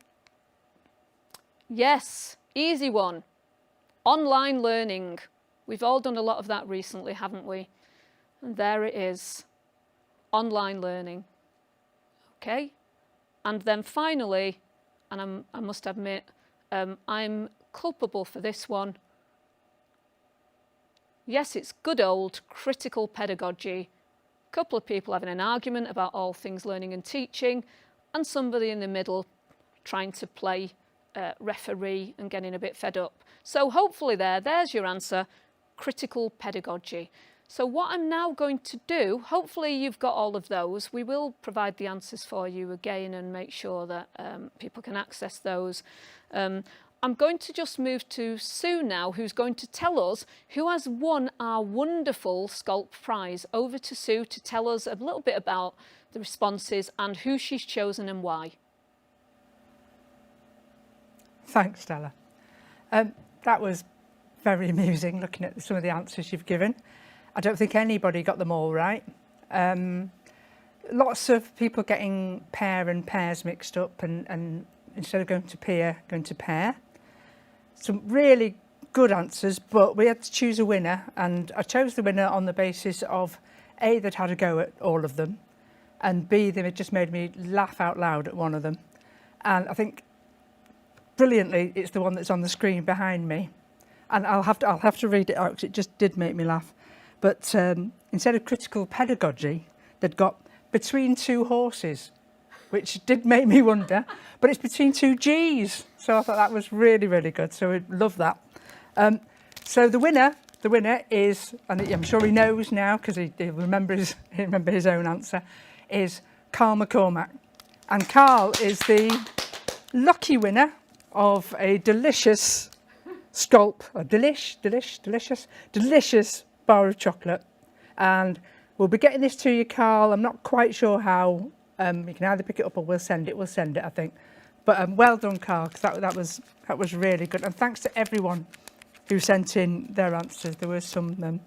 Yes, easy one. Online learning. We've all done a lot of that recently, haven't we? And there it is. Online learning. Okay. And then finally, and I must admit, I'm culpable for this one. Yes, it's good old critical pedagogy. A couple of people having an argument about all things learning and teaching, and somebody in the middle trying to play referee and getting a bit fed up. So hopefully there's your answer, critical pedagogy. So what I'm now going to do, hopefully you've got all of those. We will provide the answers for you again and make sure that people can access those. I'm going to just move to Sue now, who's going to tell us who has won our wonderful SCoLP prize. Over to Sue to tell us a little bit about the responses and who she's chosen and why. Thanks, Stella. That was very amusing, looking at some of the answers you've given. I don't think anybody got them all right. Lots of people getting pair and pairs mixed up, and instead of going to peer, going to pair. Some really good answers, but we had to choose a winner, and I chose the winner on the basis of A, they'd had a go at all of them, and B, they just made me laugh out loud at one of them. And I think brilliantly, it's the one that's on the screen behind me. And I'll have to read it out because it just did make me laugh. But instead of critical pedagogy, they'd got between two horses, which did make me wonder. But it's between two G's. So I thought that was really, really good. So we love that. So the winner is, and I'm sure he knows now because he remember his own answer, is Carl McCormack. And Carl is the lucky winner of a delicious SCoLP, a delicious bar of chocolate. And we'll be getting this to you, Carl. I'm not quite sure how. You can either pick it up or we'll send it, I think. But well done, Carl, because that was really good. And thanks to everyone who sent in their answers. There were some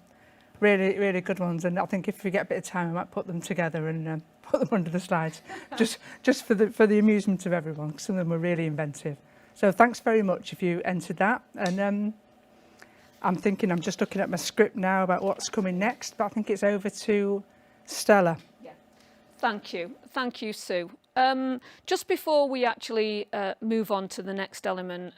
really, really good ones. And I think if we get a bit of time, I might put them together and put them under the slides, just for the amusement of everyone. Some of them were really inventive. So thanks very much if you entered that. And I'm just looking at my script now about what's coming next, but I think it's over to Stella. Yeah. Thank you, Sue. Just before we actually move on to the next element,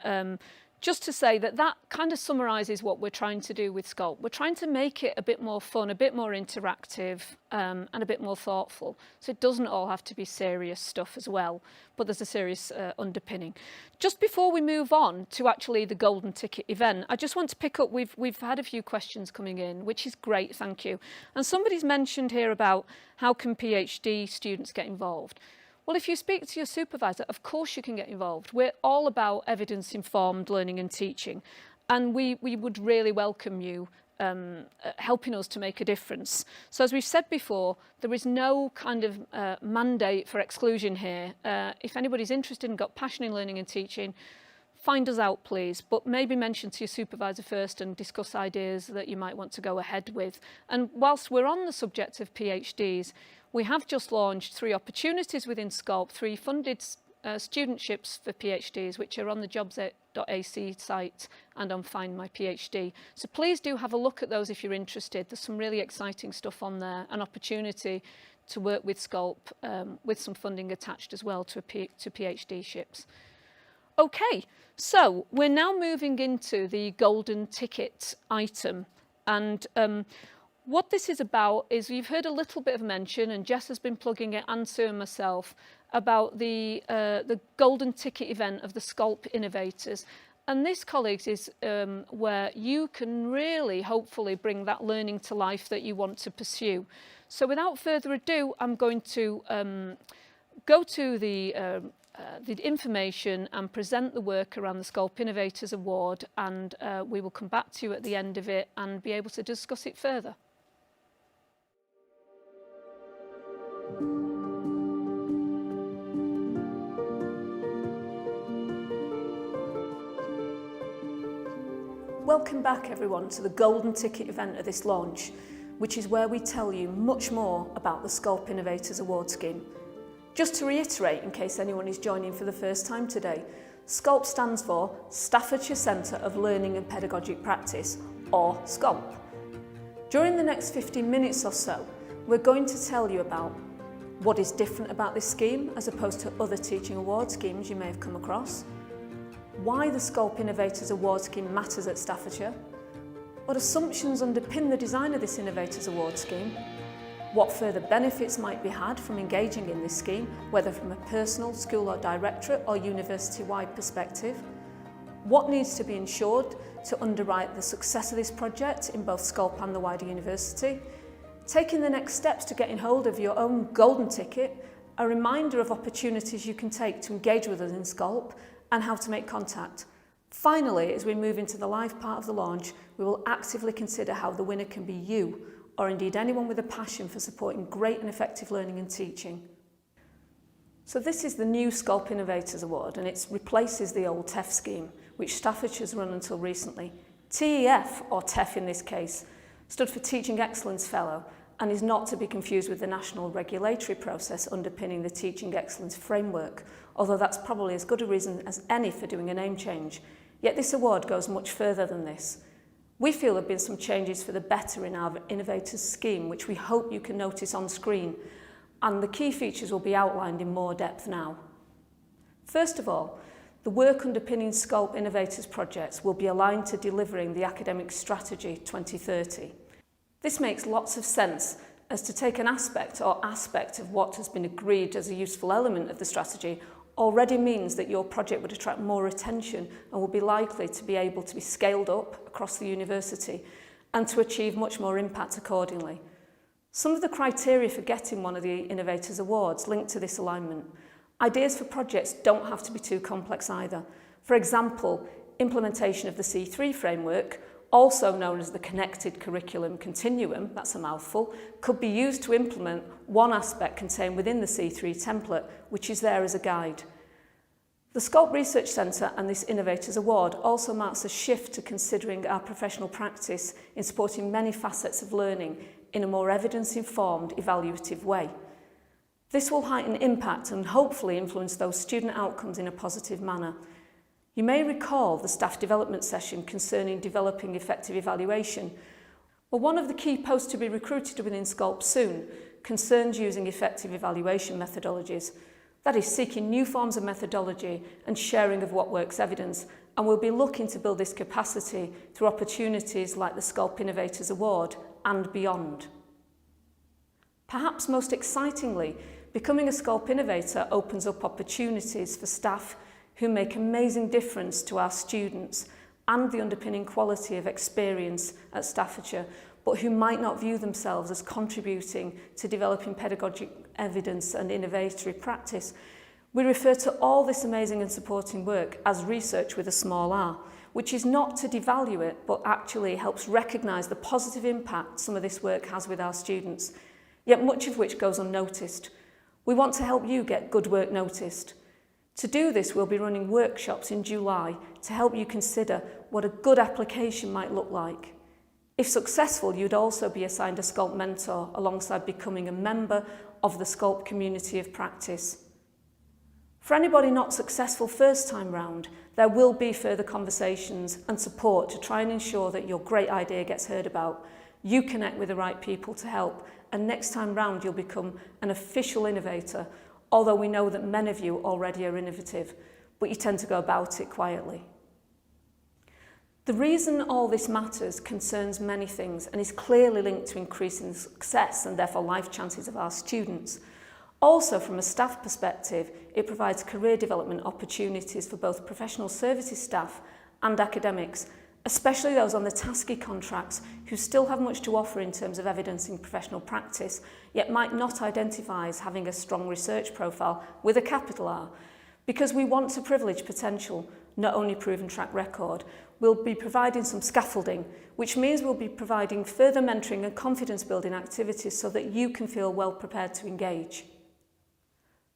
just to say that kind of summarises what we're trying to do with SCoLP. We're trying to make it a bit more fun, a bit more interactive, and a bit more thoughtful. So it doesn't all have to be serious stuff as well, but there's a serious underpinning. Just before we move on to actually the Golden Ticket event, I just want to pick up, we've had a few questions coming in, which is great, thank you. And somebody's mentioned here about how can PhD students get involved. Well, if you speak to your supervisor, of course you can get involved. We're all about evidence-informed learning and teaching, and we would really welcome you helping us to make a difference. So as we've said before, there is no kind of mandate for exclusion here. If anybody's interested and got passion in learning and teaching, find us out, please, but maybe mention to your supervisor first and discuss ideas that you might want to go ahead with. And whilst we're on the subject of PhDs, we have just launched 3 opportunities within SCoLP, 3 funded studentships for PhDs, which are on the jobs.ac site and on Find My PhD. So please do have a look at those if you're interested. There's some really exciting stuff on there, an opportunity to work with SCoLP with some funding attached as well to PhD ships. Okay, so we're now moving into the Golden Ticket item, and what this is about is you've heard a little bit of mention, and Jess has been plugging it, and Sue and myself, about the Golden Ticket event of the SCoLP Innovators. And this, colleagues, is where you can really, hopefully, bring that learning to life that you want to pursue. So without further ado, I'm going to go to the information and present the work around the SCoLP Innovators Award, and we will come back to you at the end of it and be able to discuss it further. Welcome back, everyone, to the Golden Ticket event of this launch, which is where we tell you much more about the SCoLP Innovators Award scheme. Just to reiterate, in case anyone is joining for the first time today, SCoLP stands for Staffordshire Centre of Learning and Pedagogic Practice, or SCoLP. During the next 15 minutes or so, we're going to tell you about what is different about this scheme as opposed to other teaching award schemes you may have come across, why the SCoLP Innovators Award scheme matters at Staffordshire, what assumptions underpin the design of this Innovators Award scheme, what further benefits might be had from engaging in this scheme, whether from a personal, school or directorate or university-wide perspective, what needs to be ensured to underwrite the success of this project in both SCoLP and the wider university, taking the next steps to getting hold of your own golden ticket, a reminder of opportunities you can take to engage with us in SCoLP, and how to make contact. Finally, as we move into the live part of the launch, we will actively consider how the winner can be you, or indeed anyone with a passion for supporting great and effective learning and teaching. So this is the new SCoLP Innovators Award, and it replaces the old TEF scheme, which Staffordshire's run until recently. TEF, or TEF in this case, stood for Teaching Excellence Fellow, and is not to be confused with the national regulatory process underpinning the Teaching Excellence Framework, although that's probably as good a reason as any for doing a name change. Yet this award goes much further than this. We feel there have been some changes for the better in our Innovators scheme, which we hope you can notice on screen, and the key features will be outlined in more depth now. First of all, the work underpinning SCoLP Innovators projects will be aligned to delivering the Academic Strategy 2030. This makes lots of sense, as to take an aspect of what has been agreed as a useful element of the strategy already means that your project would attract more attention and will be likely to be able to be scaled up across the university and to achieve much more impact accordingly. Some of the criteria for getting one of the Innovators Awards link to this alignment. Ideas for projects don't have to be too complex either. For example, implementation of the C3 framework, also known as the Connected Curriculum Continuum, that's a mouthful, could be used to implement one aspect contained within the C3 template, which is there as a guide. The SCoLPP Research Centre and this Innovators Award also marks a shift to considering our professional practice in supporting many facets of learning in a more evidence-informed, evaluative way. This will heighten impact and hopefully influence those student outcomes in a positive manner. You may recall the staff development session concerning developing effective evaluation. Well, one of the key posts to be recruited within SCoLPP soon concerns using effective evaluation methodologies. That is, seeking new forms of methodology and sharing of what works evidence, and we'll be looking to build this capacity through opportunities like the SCoLPP Innovators Award and beyond. Perhaps most excitingly, becoming a SCoLPP Innovator opens up opportunities for staff who make amazing difference to our students and the underpinning quality of experience at Staffordshire, but who might not view themselves as contributing to developing pedagogic evidence and innovatory practice. We refer to all this amazing and supporting work as research with a small r, which is not to devalue it, but actually helps recognise the positive impact some of this work has with our students, yet much of which goes unnoticed. We want to help you get good work noticed. To do this, we'll be running workshops in July to help you consider what a good application might look like. If successful, you'd also be assigned a SCoLPP mentor alongside becoming a member of the SCoLPP community of practice. For anybody not successful first time round, there will be further conversations and support to try and ensure that your great idea gets heard about, you connect with the right people to help, and next time round you'll become an official innovator, although we know that many of you already are innovative, but you tend to go about it quietly. The reason all this matters concerns many things and is clearly linked to increasing the success and therefore life chances of our students. Also, from a staff perspective, it provides career development opportunities for both professional services staff and academics, especially those on the tasky contracts who still have much to offer in terms of evidencing professional practice, yet might not identify as having a strong research profile with a capital R. Because we want to privilege potential, not only proven track record, we'll be providing some scaffolding, which means we'll be providing further mentoring and confidence building activities so that you can feel well prepared to engage.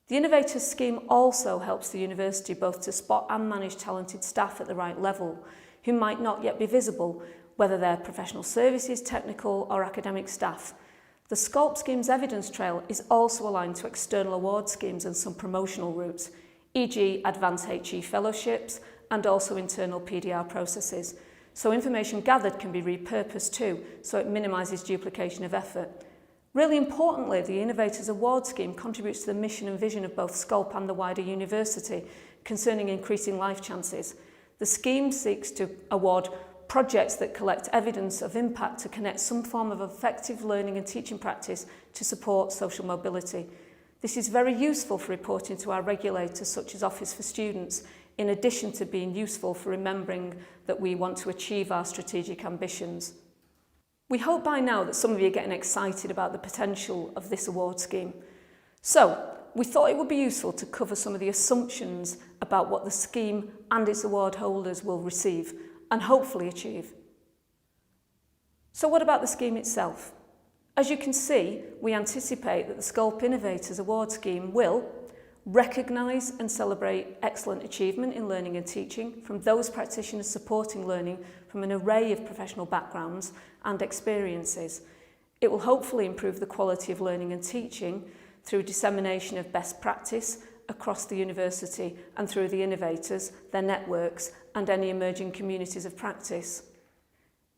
The Innovators Scheme also helps the university both to spot and manage talented staff at the right level, who might not yet be visible, whether they're professional services, technical or academic staff. The SCoLPP Scheme's evidence trail is also aligned to external award schemes and some promotional routes, e.g. Advanced HE Fellowships and also internal PDR processes. So information gathered can be repurposed too, so it minimises duplication of effort. Really importantly, the Innovators Award Scheme contributes to the mission and vision of both SCoLPP and the wider university concerning increasing life chances. The scheme seeks to award projects that collect evidence of impact to connect some form of effective learning and teaching practice to support social mobility. This is very useful for reporting to our regulators such as Office for Students, in addition to being useful for remembering that we want to achieve our strategic ambitions. We hope by now that some of you are getting excited about the potential of this award scheme. So, we thought it would be useful to cover some of the assumptions about what the scheme and its award holders will receive and hopefully achieve. So what about the scheme itself? As you can see, we anticipate that the SCoLPP Innovators Award Scheme will recognise and celebrate excellent achievement in learning and teaching from those practitioners supporting learning from an array of professional backgrounds and experiences. It will hopefully improve the quality of learning and teaching through dissemination of best practice across the university and through the innovators, their networks and any emerging communities of practice.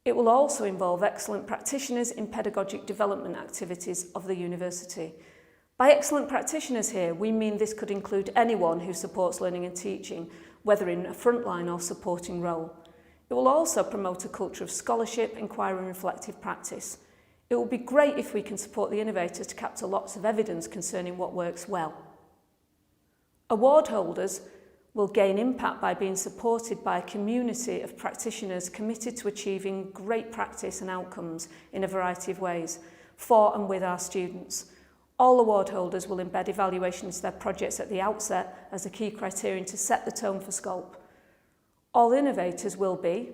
It will also involve excellent practitioners in pedagogic development activities of the university. By excellent practitioners here, we mean this could include anyone who supports learning and teaching, whether in a frontline or supporting role. It will also promote a culture of scholarship, inquiry and reflective practice. It will be great if we can support the innovators to capture lots of evidence concerning what works well. Award holders will gain impact by being supported by a community of practitioners committed to achieving great practice and outcomes in a variety of ways for and with our students. All award holders will embed evaluation into their projects at the outset as a key criterion to set the tone for SCoLPP. All innovators will be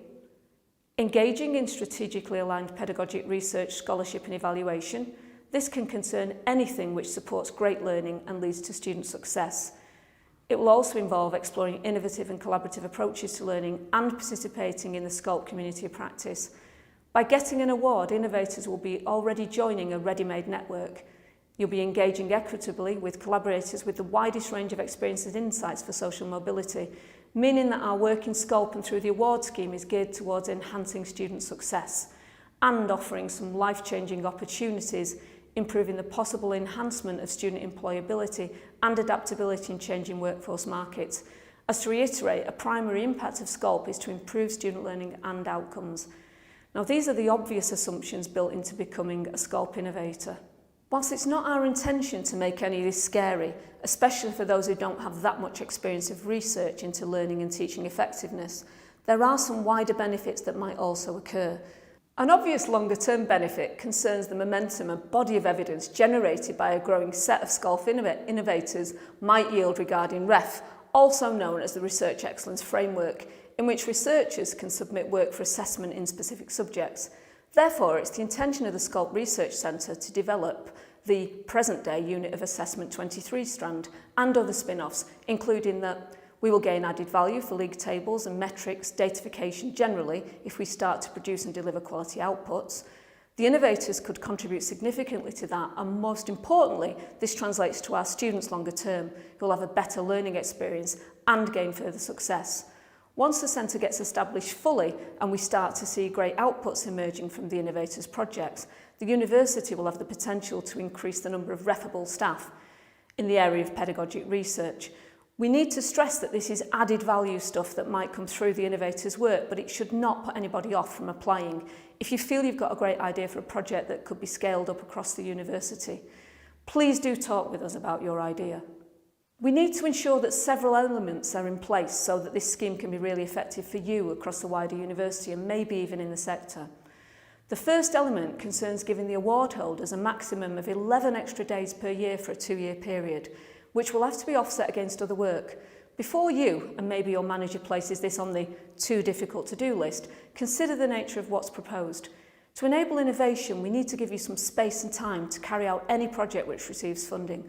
engaging in strategically aligned pedagogic research, scholarship and evaluation. This can concern anything which supports great learning and leads to student success. It will also involve exploring innovative and collaborative approaches to learning and participating in the SCoLP community of practice. By getting an award, innovators will be already joining a ready-made network. You'll be engaging equitably with collaborators with the widest range of experiences and insights for social mobility, meaning that our work in SCoLP and through the award scheme is geared towards enhancing student success and offering some life-changing opportunities, improving the possible enhancement of student employability and adaptability in changing workforce markets. As to reiterate, a primary impact of SCoLP is to improve student learning and outcomes. Now, these are the obvious assumptions built into becoming a SCoLP innovator. Whilst it's not our intention to make any of this scary, especially for those who don't have that much experience of research into learning and teaching effectiveness, there are some wider benefits that might also occur. An obvious longer-term benefit concerns the momentum and body of evidence generated by a growing set of SCoLP innovators might yield regarding REF, also known as the Research Excellence Framework, in which researchers can submit work for assessment in specific subjects. Therefore, it's the intention of the SCoLP Research Centre to develop the present-day Unit of Assessment 23 strand and other spin-offs, including that we will gain added value for league tables and metrics, datafication generally, if we start to produce and deliver quality outputs. The innovators could contribute significantly to that, and most importantly, this translates to our students longer term, who will have a better learning experience and gain further success. Once the centre gets established fully and we start to see great outputs emerging from the innovators' projects, the university will have the potential to increase the number of refable staff in the area of pedagogic research. We need to stress that this is added value stuff that might come through the innovators' work, but it should not put anybody off from applying. If you feel you've got a great idea for a project that could be scaled up across the university, please do talk with us about your idea. We need to ensure that several elements are in place so that this scheme can be really effective for you across the wider university and maybe even in the sector. The first element concerns giving the award holders a maximum of 11 extra days per year for a 2-year period, which will have to be offset against other work. Before you, and maybe your manager places this on the too difficult to do list, consider the nature of what's proposed. To enable innovation, we need to give you some space and time to carry out any project which receives funding.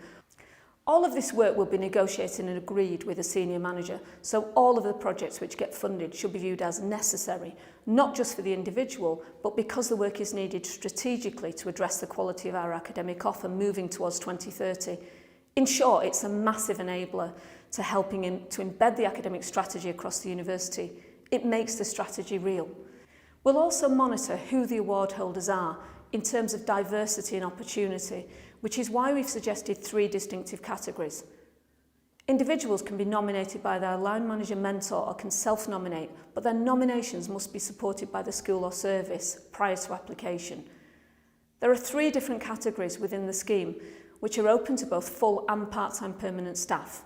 All of this work will be negotiated and agreed with a senior manager, so all of the projects which get funded should be viewed as necessary, not just for the individual, but because the work is needed strategically to address the quality of our academic offer moving towards 2030. In short, it's a massive enabler to helping to embed the academic strategy across the university. It makes the strategy real. We'll also monitor who the award holders are in terms of diversity and opportunity, which is why we've suggested 3 distinctive categories. Individuals can be nominated by their line manager mentor or can self-nominate, but their nominations must be supported by the school or service prior to application. There are 3 different categories within the scheme, which are open to both full and part-time permanent staff.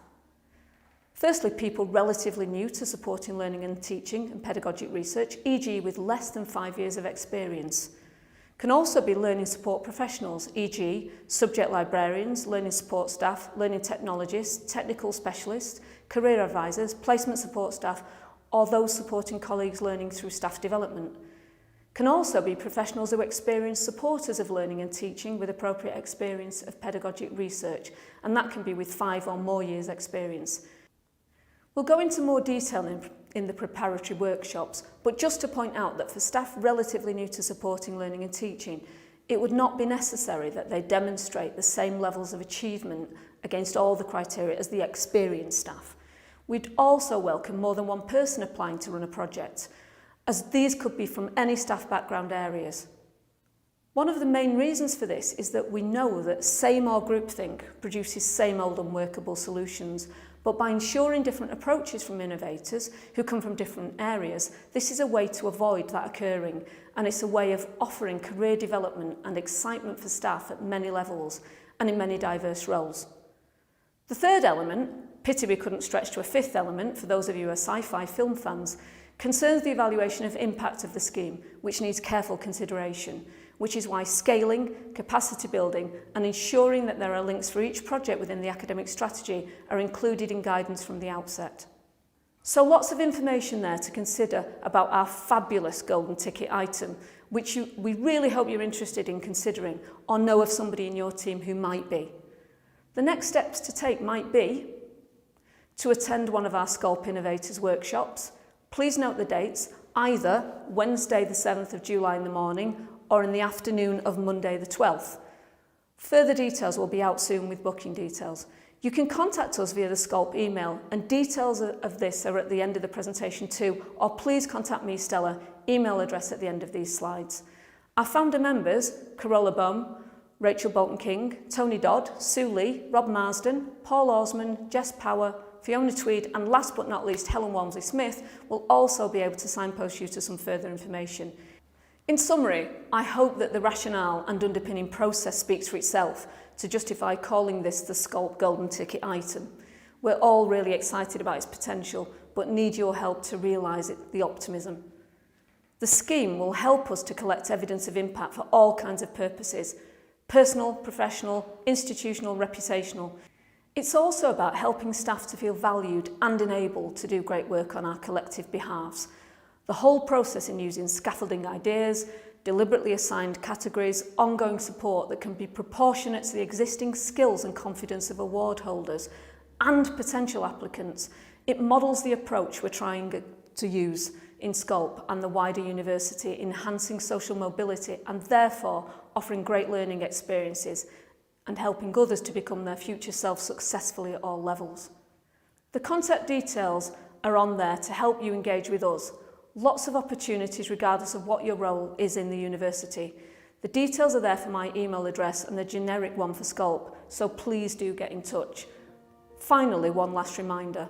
Firstly, people relatively new to supporting learning and teaching and pedagogic research, e.g. with less than 5 years of experience. Can also be learning support professionals, e.g. subject librarians, learning support staff, learning technologists, technical specialists, career advisors, placement support staff, or those supporting colleagues learning through staff development. Can also be professionals who are experienced supporters of learning and teaching with appropriate experience of pedagogic research, and that can be with 5 or more years experience. We'll go into more detail in the preparatory workshops, but just to point out that for staff relatively new to supporting learning and teaching, it would not be necessary that they demonstrate the same levels of achievement against all the criteria as the experienced staff. We'd also welcome more than one person applying to run a project, as these could be from any staff background areas. One of the main reasons for this is that we know that same or groupthink produces same old unworkable solutions, but by ensuring different approaches from innovators who come from different areas, this is a way to avoid that occurring, and it's a way of offering career development and excitement for staff at many levels and in many diverse roles. The third element, pity we couldn't stretch to a 5th element for those of you who are sci-fi film fans, concerns the evaluation of impact of the scheme, which needs careful consideration, which is why scaling, capacity building, and ensuring that there are links for each project within the academic strategy are included in guidance from the outset. So lots of information there to consider about our fabulous golden ticket item, which we really hope you're interested in considering or know of somebody in your team who might be. The next steps to take might be to attend one of our SCoLP Innovators workshops. Please note the dates, either Wednesday the 7th of July in the morning or in the afternoon of Monday the 12th. Further details will be out soon with booking details. You can contact us via the SCoLP email, and details of this are at the end of the presentation too, or please contact me, Stella, email address at the end of these slides. Our founder members, Carola Bohm, Rachel Bolton-King, Tony Dodd, Sue Lee, Rob Marsden, Paul Osman, Jess Power, Fiona Tweed, and last but not least, Helen Walmsley-Smith will also be able to signpost you to some further information. In summary, I hope that the rationale and underpinning process speaks for itself to justify calling this the SCoLP Golden Ticket item. We're all really excited about its potential, but need your help to realise the optimism. The scheme will help us to collect evidence of impact for all kinds of purposes: personal, professional, institutional, reputational. It's also about helping staff to feel valued and enabled to do great work on our collective behalves. The whole process in using scaffolding ideas, deliberately assigned categories, ongoing support that can be proportionate to the existing skills and confidence of award holders and potential applicants. It models the approach we're trying to use in SCoLP and the wider university, enhancing social mobility and therefore offering great learning experiences and helping others to become their future self successfully at all levels. The contact details are on there to help you engage with us. Lots of opportunities regardless of what your role is in the university. The details are there for my email address and the generic one for SCoLP, so please do get in touch. Finally, one last reminder.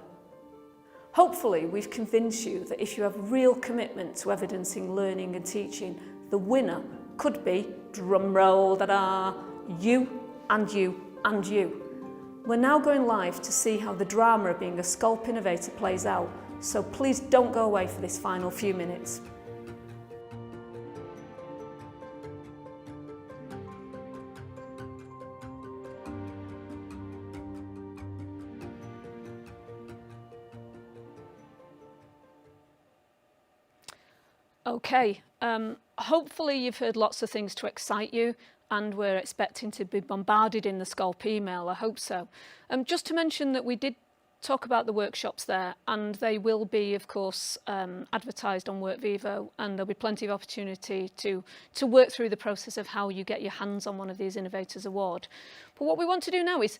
Hopefully we've convinced you that if you have real commitment to evidencing learning and teaching, the winner could be, drum roll, da-da, you and you and you. We're now going live to see how the drama of being a SCoLP innovator plays out, so please don't go away for this final few minutes. Okay, hopefully you've heard lots of things to excite you, and we're expecting to be bombarded in the SCoLP email. I hope so. Just to mention that we did talk about the workshops there, and they will be, of course, advertised on WorkVivo, and there'll be plenty of opportunity to work through the process of how you get your hands on one of these Innovators Award. But what we want to do now is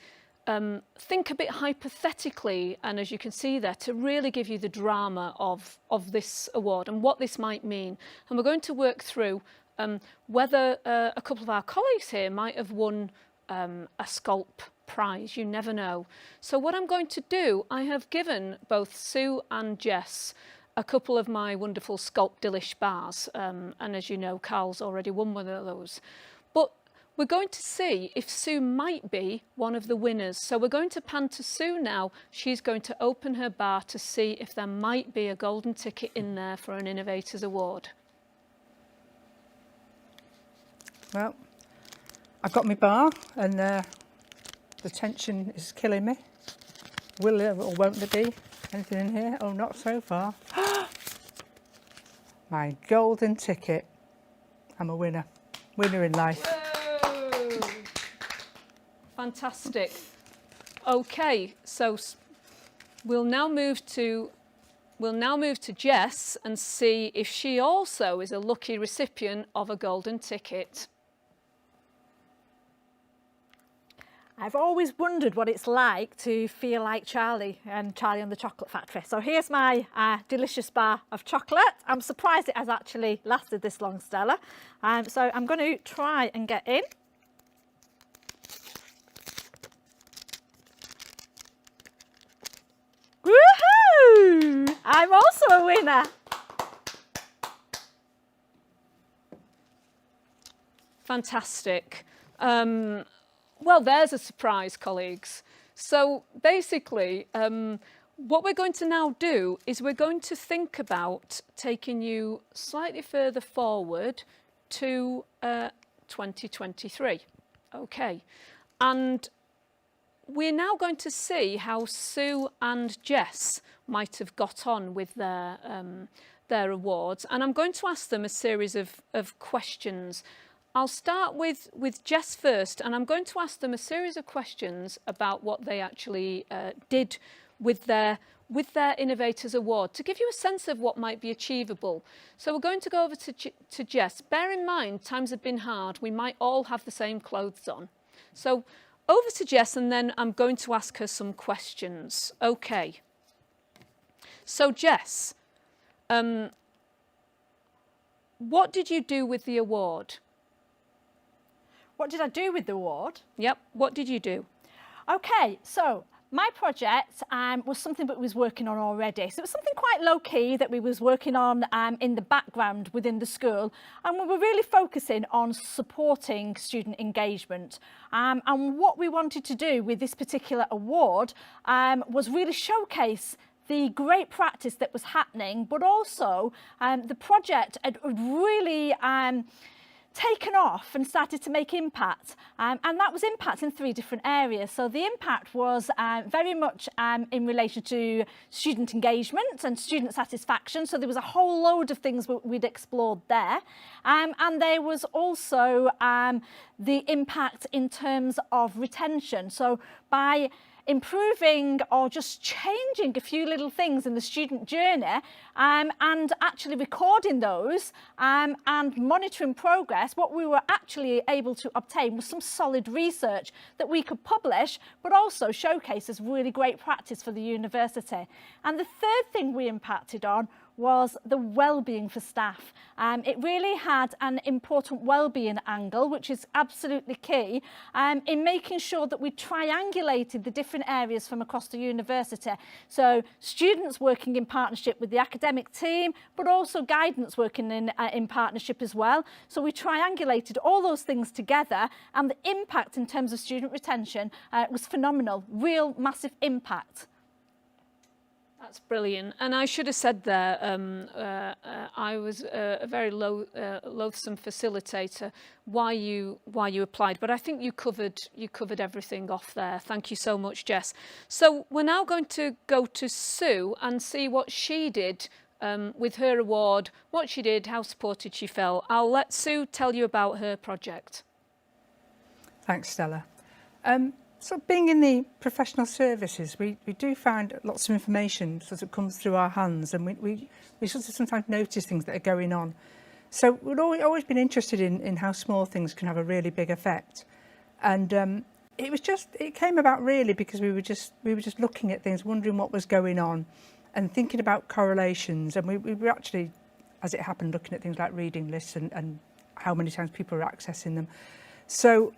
think a bit hypothetically, and as you can see there, to really give you the drama of this award and what this might mean. And we're going to work through whether a couple of our colleagues here might have won a SCoLP prize. You never know. So what I'm going to do, I have given both Sue and Jess a couple of my wonderful SCoLP Delish bars, and as you know, Carl's already won one of those. But we're going to see if Sue might be one of the winners. So we're going to pan to Sue now. She's going to open her bar to see if there might be a golden ticket in there for an Innovators Award. Well, I've got my bar, and the tension is killing me. Will there or won't there be anything in here? Oh, not so far. My golden ticket. I'm a winner. Winner in life. Whoa. Fantastic. Okay, so we'll now move to Jess and see if she also is a lucky recipient of a golden ticket. I've always wondered what it's like to feel like Charlie and Charlie and the Chocolate Factory. So here's my delicious bar of chocolate. I'm surprised it has actually lasted this long, Stella. So I'm going to try and get in. Woohoo! I'm also a winner. Fantastic. Well, there's a surprise, colleagues. So basically, what we're going to now do is we're going to think about taking you slightly further forward to 2023. Okay. And we're now going to see how Sue and Jess might have got on with their awards. And I'm going to ask them a series of questions. I'll start with Jess first, and I'm going to ask them a series of questions about what they actually did with their Innovators Award to give you a sense of what might be achievable. So we're going to go over to Jess. Bear in mind, times have been hard. We might all have the same clothes on. So over to Jess, and then I'm going to ask her some questions. Okay. So Jess, what did you do with the award? What did I do with the award? Yep, what did you do? Okay, so my project was something that we was working on already. So it was something quite low-key that we was working on in the background within the school. And we were really focusing on supporting student engagement. And what we wanted to do with this particular award was really showcase the great practice that was happening, but also the project had really taken off and started to make impact, and that was impact in 3 different areas. So the impact was very much in relation to student engagement and student satisfaction, so there was a whole load of things we'd explored there, and there was also the impact in terms of retention. So by improving or just changing a few little things in the student journey and actually recording those and monitoring progress, what we were actually able to obtain was some solid research that we could publish, but also showcase as really great practice for the university. And the third thing we impacted on was the well-being for staff. It really had an important well-being angle, which is absolutely key, in making sure that we triangulated the different areas from across the university. So students working in partnership with the academic team, but also guidance working in partnership as well. So we triangulated all those things together, and the impact in terms of student retention was phenomenal, real massive impact. That's brilliant. And I should have said there, I was a very loathsome facilitator why you applied, but I think you covered everything off there. Thank you so much, Jess. So we're now going to go to Sue and see what she did with her award, what she did, how supported she felt. I'll let Sue tell you about her project. Thanks, Stella. So being in the professional services, we do find lots of information sort of comes through our hands, and we sort of sometimes notice things that are going on. So we've always been interested in how small things can have a really big effect. And it came about really because we were just looking at things, wondering what was going on and thinking about correlations. And we were actually, as it happened, looking at things like reading lists and how many times people were accessing them. So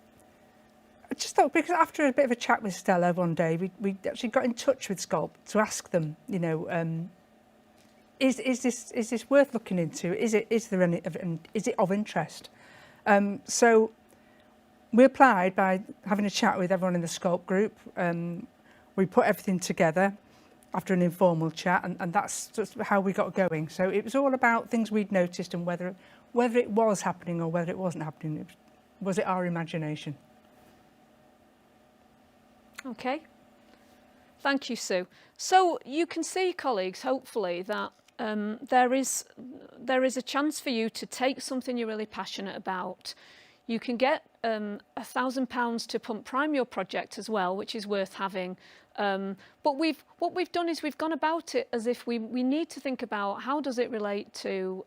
I just thought, because after a bit of a chat with Stella one day, we actually got in touch with SCoLP to ask them, you know, is this worth looking into? Is it of interest? So we applied by having a chat with everyone in the SCoLP group. We put everything together after an informal chat, and that's just how we got going. So it was all about things we'd noticed and whether it was happening or whether it wasn't happening. Was it our imagination? Okay, thank you, Sue. So you can see, colleagues, hopefully that there is a chance for you to take something you're really passionate about. You can get £1,000 to pump prime your project as well, which is worth having. But what we've done is we've gone about it as if we need to think about how does it relate to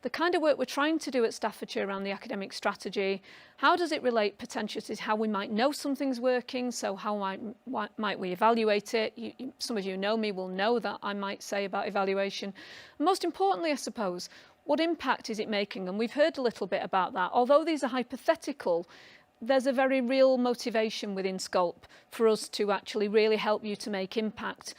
the kind of work we're trying to do at Staffordshire around the academic strategy. How does it relate potentially to how we might know something's working? So how might we evaluate it? Some of you know me will know that I might say about evaluation. And most importantly, I suppose, what impact is it making? And we've heard a little bit about that. Although these are hypothetical, there's a very real motivation within SCoLP for us to actually really help you to make impact.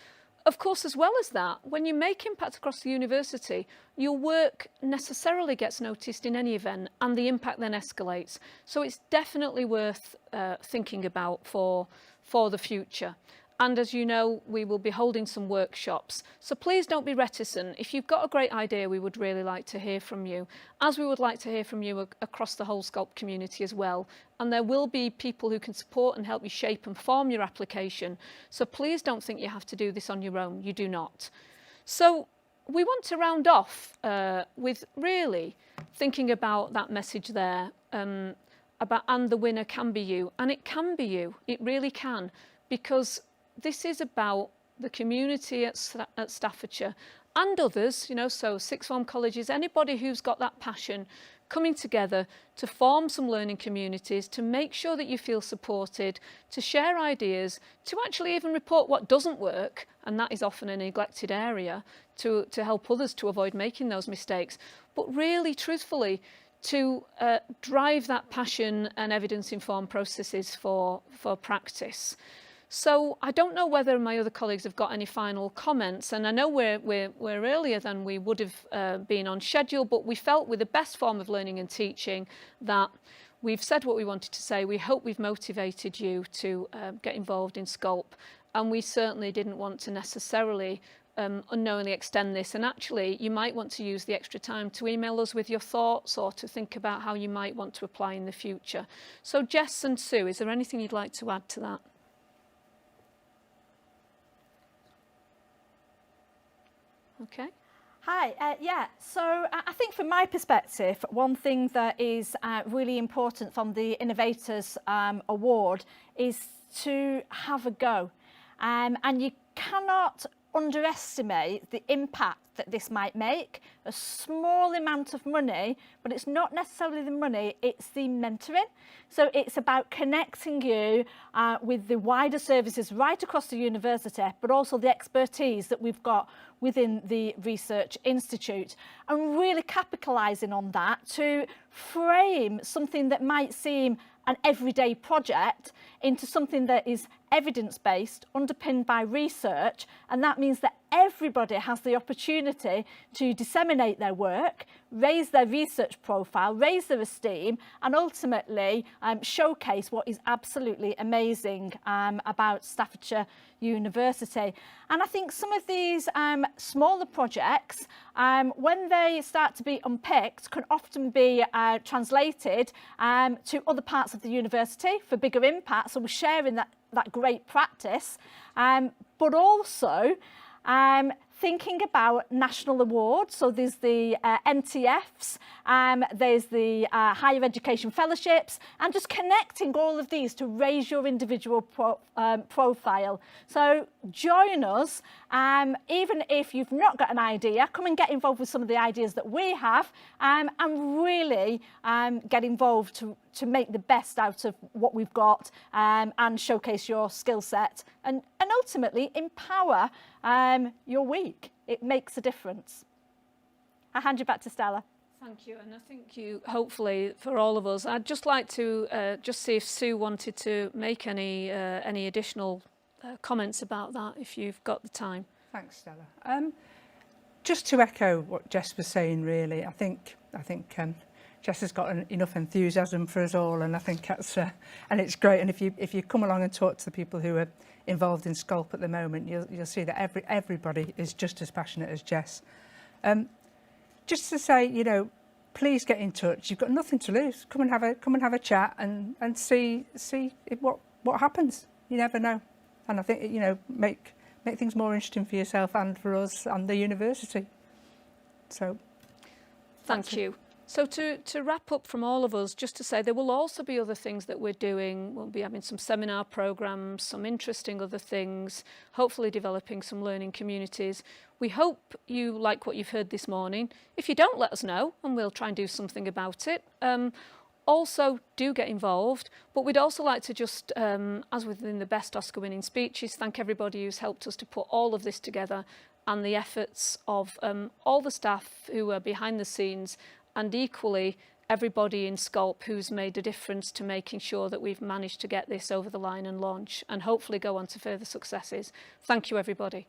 Of course, as well as that, when you make impact across the university, your work necessarily gets noticed in any event, and the impact then escalates. So it's definitely worth thinking about for the future. And as you know, we will be holding some workshops. So please don't be reticent. If you've got a great idea, we would really like to hear from you, as we would like to hear from you across the whole SCoLP community as well. And there will be people who can support and help you shape and form your application. So please don't think you have to do this on your own. You do not. So we want to round off with really thinking about that message there about and the winner can be you. And it can be you. It really can. Because this is about the community at Staffordshire and others, you know, so sixth form colleges, anybody who's got that passion, coming together to form some learning communities, to make sure that you feel supported, to share ideas, to actually even report what doesn't work, and that is often a neglected area, to help others to avoid making those mistakes, but really, truthfully, to drive that passion and evidence-informed processes for practice. So I don't know whether my other colleagues have got any final comments, and I know we're earlier than we would have been on schedule, but we felt with the best form of learning and teaching that we've said what we wanted to say. We hope we've motivated you to get involved in SCoLP, and we certainly didn't want to necessarily unknowingly extend this, and actually you might want to use the extra time to email us with your thoughts or to think about how you might want to apply in the future. So Jess and Sue, is there anything you'd like to add to that? Okay. Hi, yeah, so I think from my perspective, one thing that is really important from the Innovators Award is to have a go. And you cannot underestimate the impact that this might make. A small amount of money, but it's not necessarily the money, it's the mentoring. So it's about connecting you with the wider services right across the university, but also the expertise that we've got within the Research Institute, and really capitalising on that to frame something that might seem an everyday project into something that is evidence-based, underpinned by research, and that means that everybody has the opportunity to disseminate their work, raise their research profile, raise their esteem, and ultimately showcase what is absolutely amazing about Staffordshire University. And I think some of these smaller projects, when they start to be unpicked, can often be translated to other parts of the university for bigger impact. So we're sharing that great practice, but also thinking about national awards. So there's the NTFs, there's the higher education fellowships, and just connecting all of these to raise your individual profile. So join us, even if you've not got an idea, come and get involved with some of the ideas that we have, and really get involved to make the best out of what we've got, and showcase your skill set, and ultimately empower your week. It makes a difference. I hand you back to Stella. Thank you, and I think you, hopefully for all of us, I'd just like to just see if Sue wanted to make any additional comments about that, if you've got the time. Thanks, Stella. Just to echo what Jess was saying, really, I think Jess has got enough enthusiasm for us all, and I think that's and it's great. And if you come along and talk to the people who are involved in SCoLP at the moment, you'll see that everybody is just as passionate as Jess. Just to say, you know, please get in touch. You've got nothing to lose. Come and have a chat and see what happens. You never know. And I think, you know, make things more interesting for yourself and for us and the university. So thank you. So to wrap up from all of us, just to say there will also be other things that we're doing. We'll be having some seminar programmes, some interesting other things, hopefully developing some learning communities. We hope you like what you've heard this morning. If you don't, let us know and we'll try and do something about it. Also, do get involved, but we'd also like to just, as within the best Oscar-winning speeches, thank everybody who's helped us to put all of this together, and the efforts of all the staff who are behind the scenes, and equally everybody in SCoLP who's made a difference to making sure that we've managed to get this over the line and launch, and hopefully go on to further successes. Thank you, everybody.